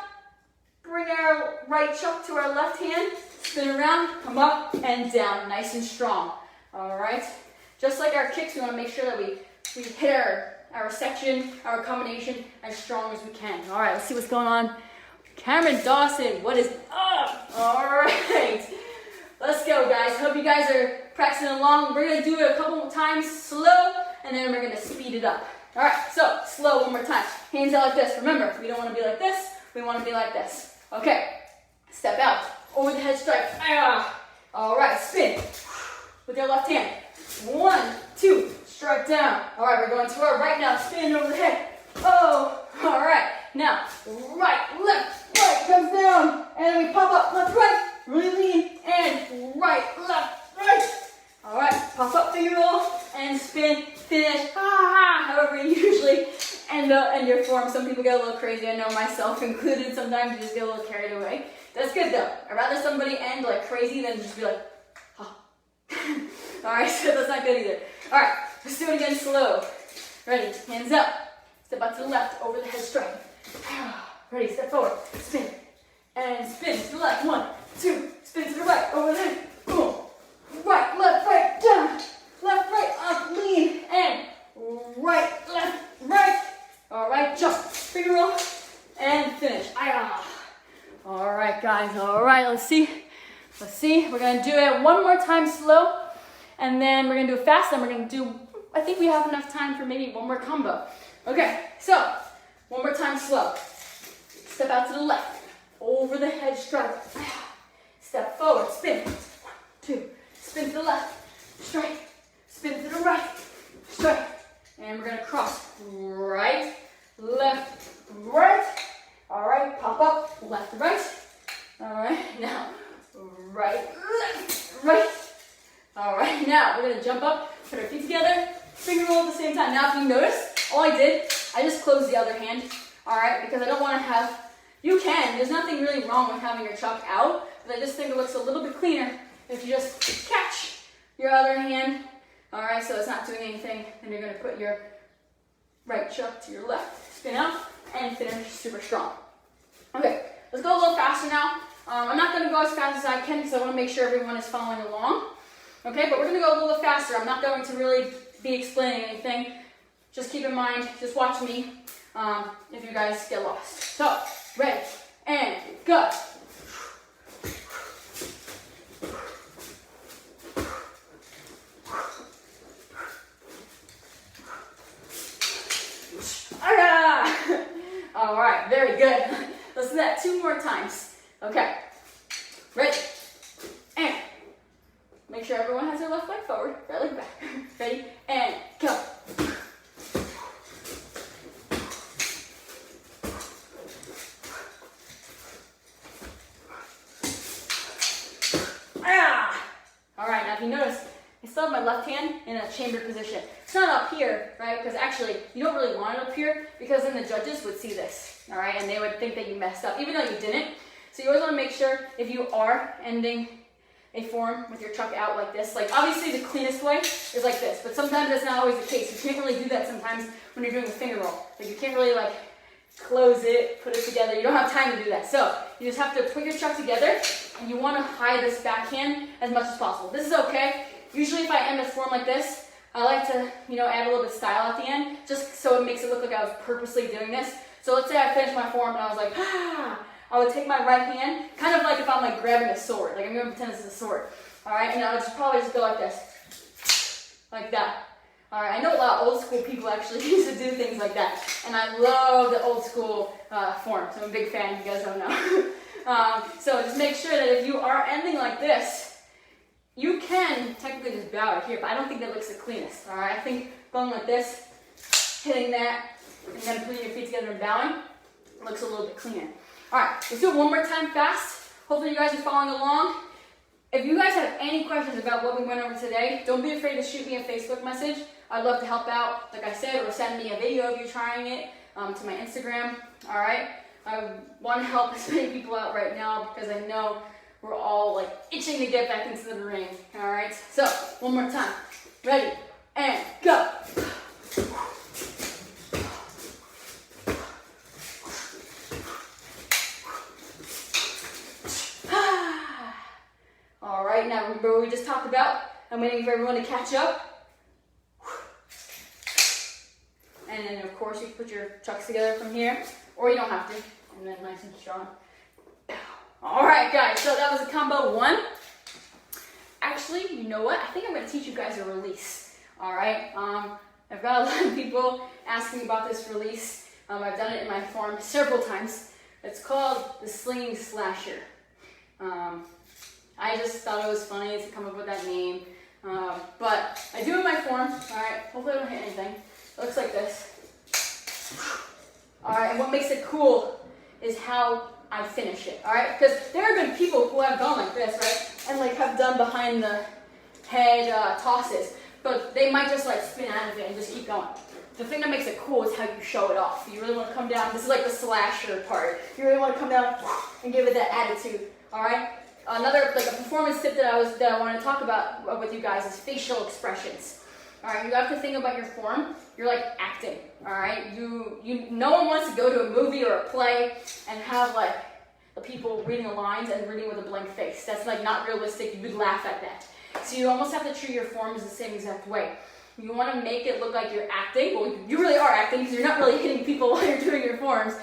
Bring our right chuck to our left hand. Spin around, come up and down, nice and strong. All right, just like our kicks, we want to make sure that we hit our section, our combination as strong as we can. All right, let's see what's going on. Cameron Dawson, what is up? All right, let's go, guys. Hope you guys are practicing along. We're going to do it a couple times slow, and then we're going to speed it up. All right, so slow one more time. Hands out like this. Remember, we don't want to be like this. We want to be like this. Okay, step out. Over the head strike. All right, spin with your left hand. 1, 2, strike down. All right, we're going to our right now. Spin over the head. Oh, all right. Now, right, left, right, comes down. And we pop up, left, right. Really lean. And right, left, right. All right, pop up, finger roll, and spin, finish. However you usually end your form. Some people get a little crazy. I know myself included. Sometimes you just get a little carried away. That's good, though. I'd rather somebody end like crazy than just be like, oh. All right, so that's not good either. All right, let's do it again slow. Ready, hands up. Step out to the left, over the head strike. Ready, step forward, spin. And spin to the left. 1, 2, spin to the right, over the head. Boom. Right, left, down. Left, right, up, lean. And right, left, right. All right, jump, finger roll, and finish. All right, guys, all right, let's see. We're going to do it one more time slow. And then we're going to do it fast, and we're going to do, I think we have enough time for maybe one more combo. Okay, so one more time slow. Step out to the left, over the head strike. Step forward, spin. 1, 2, spin to the left, strike. Spin to the right, cross, right, left, right. All right, pop up, left, right. All right, now, right, left, right. All right, now we're gonna jump up, put our feet together, finger roll at the same time. Now if you notice, all I did, I just closed the other hand, all right, because I don't wanna have, you can, there's nothing really wrong with having your chuck out, but I just think it looks a little bit cleaner if you just catch your other hand, all right, so it's not doing anything, and you're gonna put your right chuck to your left, spin out, and finish super strong. Okay, let's go a little faster now. I'm not gonna go as fast as I can because I wanna make sure everyone is following along. Okay, but we're gonna go a little faster. I'm not going to really be explaining anything. Just keep in mind, just watch me if you guys get lost. So, ready, and go. All right, very good. Let's do that 2 more times. Okay, ready, and make sure everyone has their left leg forward, right leg back. Ready, and go. All right, now if you notice, I still have my left hand in a chambered position. It's not up here, right? Because actually, you don't really want it up here because then the judges would see this, all right? And they would think that you messed up, even though you didn't. So you always want to make sure if you are ending a form with your chuck out like this, like obviously the cleanest way is like this, but sometimes that's not always the case. You can't really do that sometimes when you're doing a finger roll. Like you can't really like close it, put it together. You don't have time to do that. So you just have to put your chuck together and you want to hide this backhand as much as possible. This is okay. Usually if I end a form like this, I like to, add a little bit of style at the end, just so it makes it look like I was purposely doing this. So let's say I finished my form and I was like, I would take my right hand, kind of like if I'm like grabbing a sword, like I'm gonna pretend this is a sword, all right? And I would probably just go like this, like that. All right, I know a lot of old school people actually used to do things like that, and I love the old school form, so I'm a big fan, if you guys don't know. So just make sure that if you are ending like this, you can technically just bow right here, but I don't think that looks the cleanest, all right? I think going like this, hitting that, and then putting your feet together and bowing looks a little bit cleaner. All right, let's do it one more time fast. Hopefully you guys are following along. If you guys have any questions about what we went over today, don't be afraid to shoot me a Facebook message. I'd love to help out, like I said, or send me a video of you trying it to my Instagram, all right? I want to help as many people out right now because I know we're all like itching to get back into the ring, all right? So, one more time. Ready, and go. All right, now remember what we just talked about? I'm waiting for everyone to catch up. And then, of course, you can put your chucks together from here, or you don't have to, and then nice and strong. All right, guys, so that was a combo 1. Actually, you know what? I think I'm going to teach you guys a release, all right? I've got a lot of people asking about this release. I've done it in my form several times. It's called the Slinging Slasher. I just thought it was funny to come up with that name, but I do it in my form, all right? Hopefully I don't hit anything. It looks like this. All right, and what makes it cool is how I finish it, all right? Because there have been people who have gone like this, right? And like have done behind the head tosses, but they might just like spin out of it and just keep going. The thing that makes it cool is how you show it off. You really want to come down. This is like the slasher part. You really want to come down and give it that attitude, all right? Another like a performance tip that I want to talk about with you guys is facial expressions. All right, you have to think about your form. You're like acting. All right, no one wants to go to a movie or a play and have like the people reading the lines and reading with a blank face. That's like not realistic. You would laugh at that. So you almost have to treat your forms the same exact way. You want to make it look like you're acting. Well, you really are acting because you're not really hitting people while you're doing your forms.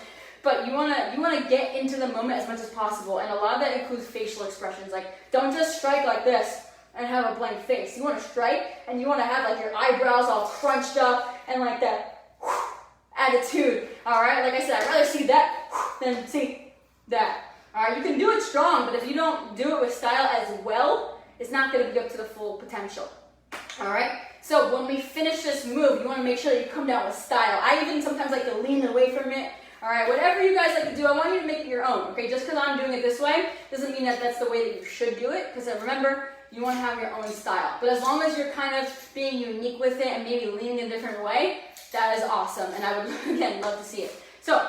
But you want to get into the moment as much as possible, and a lot of that includes facial expressions. Like, don't just strike like this and have a blank face. You want to strike, and you want to have like your eyebrows all crunched up and like that attitude. All right, like I said, I'd rather see that than see that. All right, you can do it strong, but if you don't do it with style as well, it's not going to be up to the full potential. All right, So when we finish this move, you want to make sure that you come down with style. I even sometimes like to lean away from it. All right, whatever you guys like to do, I want you to make it your own, okay? Just because I'm doing it this way doesn't mean that that's the way that you should do it, because remember, you want to have your own style. But as long as you're kind of being unique with it and maybe leaning a different way, that is awesome, and I would, again, love to see it. So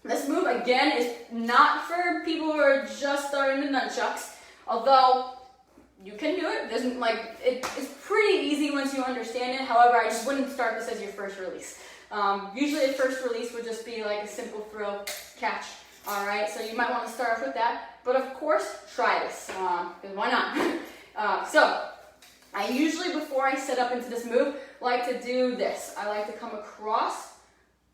this move, again, is not for people who are just starting the nunchucks, although you can do it. It's pretty easy once you understand it. However, I just wouldn't start this as your first release. Usually the first release would just be like a simple throw catch. All right, so you might want to start off with that. But of course, try this, because why not? So I usually, before I set up into this move, like to do this. I like to come across,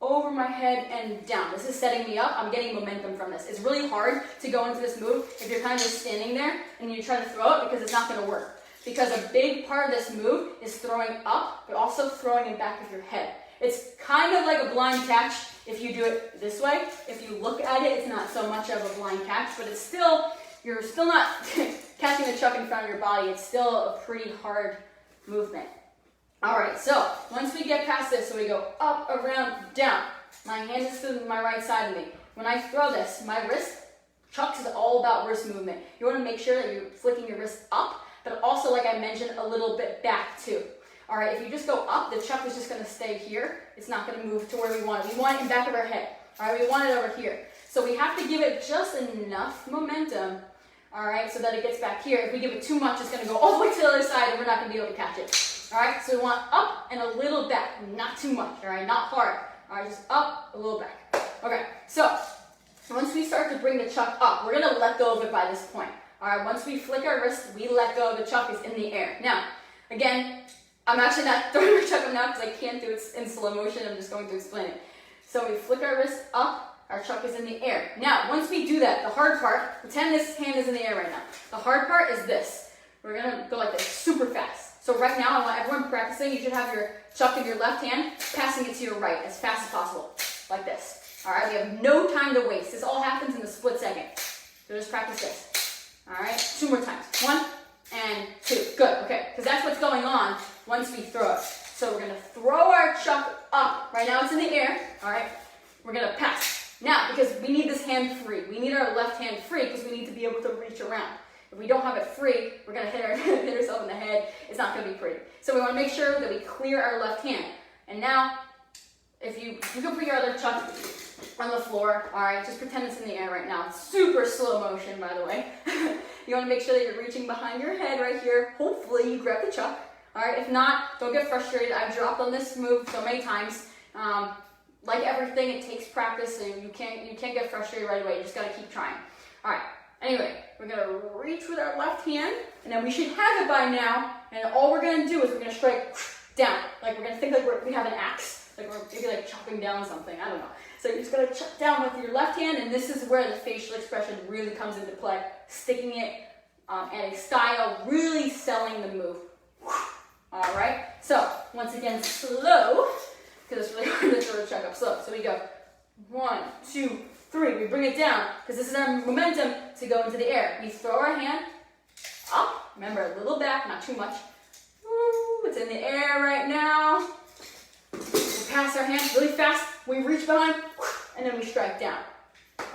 over my head, and down. This is setting me up. I'm getting momentum from this. It's really hard to go into this move if you're kind of just standing there and you try to throw it, because it's not going to work. Because a big part of this move is throwing up, but also throwing it back with your head. It's kind of like a blind catch if you do it this way. If you look at it, it's not so much of a blind catch, but it's still, you're still not catching the chuck in front of your body. It's still a pretty hard movement. All right, so once we get past this, so we go up, around, down. My hand is to my right side of me. When I throw this, my wrist, chucks is all about wrist movement. You want to make sure that you're flicking your wrist up, but also, like I mentioned, a little bit back too. All right, if you just go up, the chuck is just going to stay here. It's not going to move to where we want it. We want it in back of our head. All right, we want it over here. So we have to give it just enough momentum, all right, so that it gets back here. If we give it too much, it's going to go all the way to the other side, and we're not going to be able to catch it. All right, so we want up and a little back, not too much, all right, not hard. All right, just up, a little back. Okay, so once we start to bring the chuck up, we're going to let go of it by this point. All right, once we flick our wrist, we let go of the chuck. It's in the air. Now, again, I'm actually not throwing my chuck up now because I can't do it in slow motion. I'm just going to explain it. So we flick our wrist up, our chuck is in the air. Now, once we do that, the hard part, pretend this hand is in the air right now. The hard part is this. We're going to go like this, super fast. So right now, I want everyone practicing, you should have your chuck in your left hand, passing it to your right as fast as possible, like this. All right, we have no time to waste. This all happens in a split second. So just practice this. All right, 2 more times. 1 and 2. Good, okay, because that's what's going on once we throw it. So we're going to throw our chuck up. Right now it's in the air, all right? We're going to pass. Now, because we need this hand free. We need our left hand free because we need to be able to reach around. If we don't have it free, we're going to hit ourselves in the head. It's not going to be pretty. So we want to make sure that we clear our left hand. And now, if you can put your other chuck on the floor, all right? Just pretend it's in the air right now. It's super slow motion, by the way. You want to make sure that you're reaching behind your head right here. Hopefully you grab the chuck. All right, if not, don't get frustrated. I've dropped on this move so many times. Like everything, it takes practice, and you can't get frustrated right away. You just got to keep trying. All right, anyway, we're going to reach with our left hand, and then we should have it by now, and all we're going to do is we're going to strike down. Like we're going to think like we have an axe, like we're maybe like chopping down something, I don't know. So you're just going to chop down with your left hand, and this is where the facial expression really comes into play. Sticking it at a style, really selling the move. All right, so once again, slow, because it's really hard to throw the chuck up slow. So we go 1, 2, 3. We bring it down because this is our momentum to go into the air. We throw our hand up. Remember, a little back, not too much. Ooh, it's in the air right now. We pass our hand really fast. We reach behind, and then we strike down.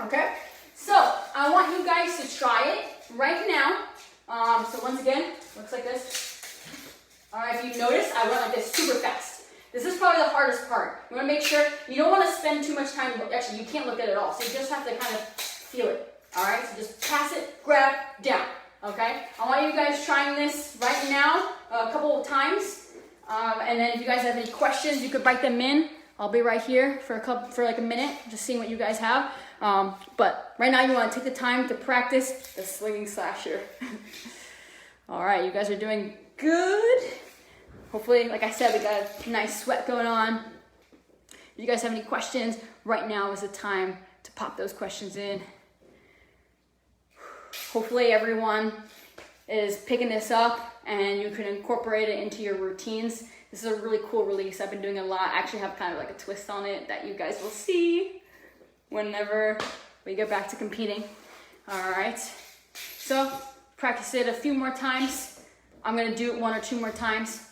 Okay? So I want you guys to try it right now. So once again, looks like this. All right, if you notice, I went like this super fast. This is probably the hardest part. You want to make sure, you don't want to spend too much time, actually you can't look at it at all, so you just have to kind of feel it. All right, so just pass it, grab, down, okay? I want you guys trying this right now a couple of times, and then if you guys have any questions, you could write them in. I'll be right here for like a minute, just seeing what you guys have. But right now you want to take the time to practice the slinging slasher. All right, you guys are doing good. Hopefully, like I said, we got a nice sweat going on. If you guys have any questions, right now is the time to pop those questions in. Hopefully everyone is picking this up and you can incorporate it into your routines. This is a really cool release. I've been doing a lot. I actually have kind of like a twist on it that you guys will see whenever we get back to competing. All right, so practice it a few more times. I'm gonna do it 1 or 2 more times.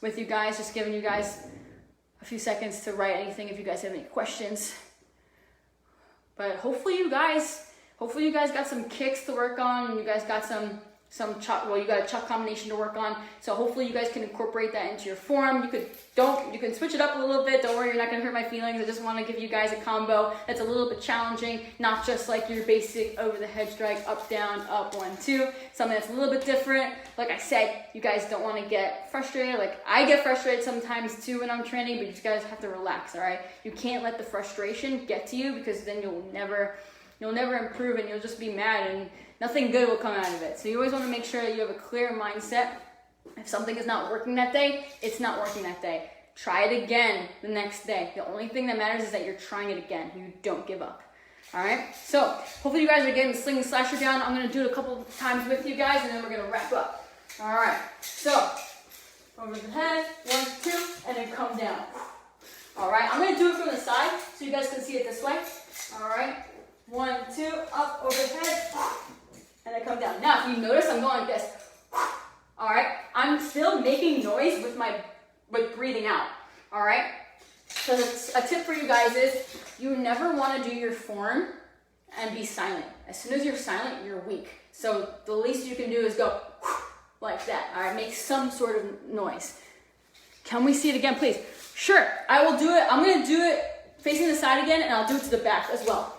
with you guys, just giving you guys a few seconds to write anything if you guys have any questions. But hopefully you guys got some kicks to work on, and you guys got some chuck, well, you got a chuck combination to work on. So hopefully you guys can incorporate that into your form. You can switch it up a little bit. Don't worry, you're not gonna hurt my feelings. I just want to give you guys a combo that's a little bit challenging, not just like your basic over the head strike, up, down, up, 1, 2. Something that's a little bit different. Like I said, you guys don't want to get frustrated. Like I get frustrated sometimes too when I'm training, but you guys have to relax, all right? You can't let the frustration get to you, because then you'll never improve, and you'll just be mad, and nothing good will come out of it. So you always want to make sure that you have a clear mindset. If something is not working that day, it's not working that day. Try it again the next day. The only thing that matters is that you're trying it again. You don't give up. All right? So hopefully you guys are getting the sling and slasher down. I'm going to do it a couple times with you guys, and then we're going to wrap up. All right. So over the head, 1, 2, and then come down. All right. I'm going to do it from the side so you guys can see it this way. All right. 1, 2, up, overhead, and then come down. Now, if you notice, I'm going like this. All right, I'm still making noise with breathing out. All right. So a tip for you guys is you never want to do your form and be silent. As soon as you're silent, you're weak. So the least you can do is go like that. All right, make some sort of noise. Can we see it again, please? Sure, I will do it. I'm going to do it facing the side again, and I'll do it to the back as well.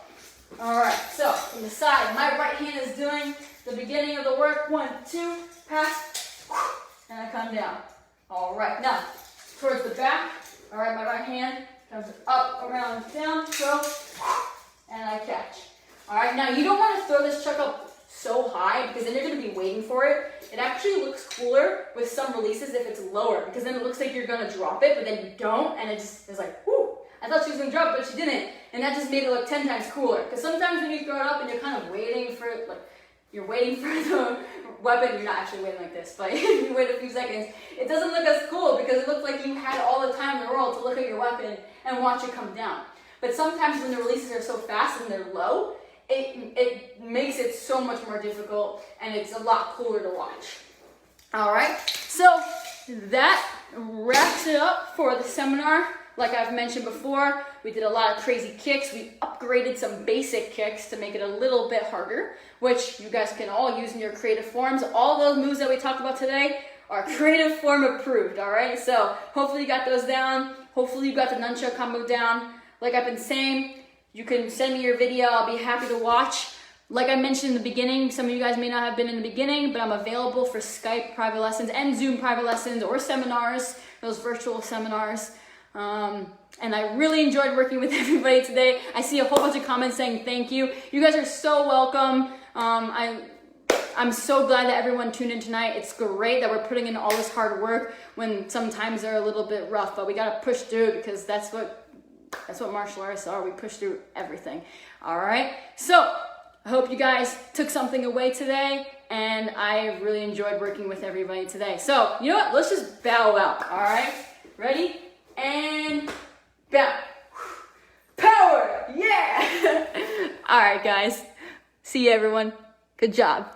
All right, so from the side, my right hand is doing the beginning of the work. 1, 2, pass, and I come down. All right, now towards the back. All right, my right hand comes up, around, down, throw, and I catch. All right, now you don't want to throw this chuck up so high, because then you're going to be waiting for it. It actually looks cooler with some releases if it's lower, because then it looks like you're going to drop it, but then you don't, and it just is like, whoo. I thought she was going to drop it, but she didn't. And that just made it look 10 times cooler. Because sometimes when you throw it up and you're kind of waiting for it, like, you're waiting for the weapon, you're not actually waiting like this, but you wait a few seconds, it doesn't look as cool, because it looks like you had all the time in the world to look at your weapon and watch it come down. But sometimes when the releases are so fast and they're low, it makes it so much more difficult, and it's a lot cooler to watch. All right, so that wraps it up for the seminar. Like I've mentioned before, we did a lot of crazy kicks. We upgraded some basic kicks to make it a little bit harder, which you guys can all use in your creative forms. All those moves that we talked about today are creative form approved, all right? So hopefully you got those down. Hopefully you got the nunchuck combo down. Like I've been saying, you can send me your video. I'll be happy to watch. Like I mentioned in the beginning, some of you guys may not have been in the beginning, but I'm available for Skype private lessons and Zoom private lessons, or seminars, those virtual seminars. And I really enjoyed working with everybody today. I see a whole bunch of comments saying thank you. You guys are so welcome. I'm so glad that everyone tuned in tonight. It's great that we're putting in all this hard work when sometimes they're a little bit rough, but we gotta push through, because that's what martial artists are. We push through everything. All right. So I hope you guys took something away today, and I really enjoyed working with everybody today. So you know what? Let's just bow out. All right. Ready? And bow. Power! Yeah! All right, guys. See you, everyone. Good job.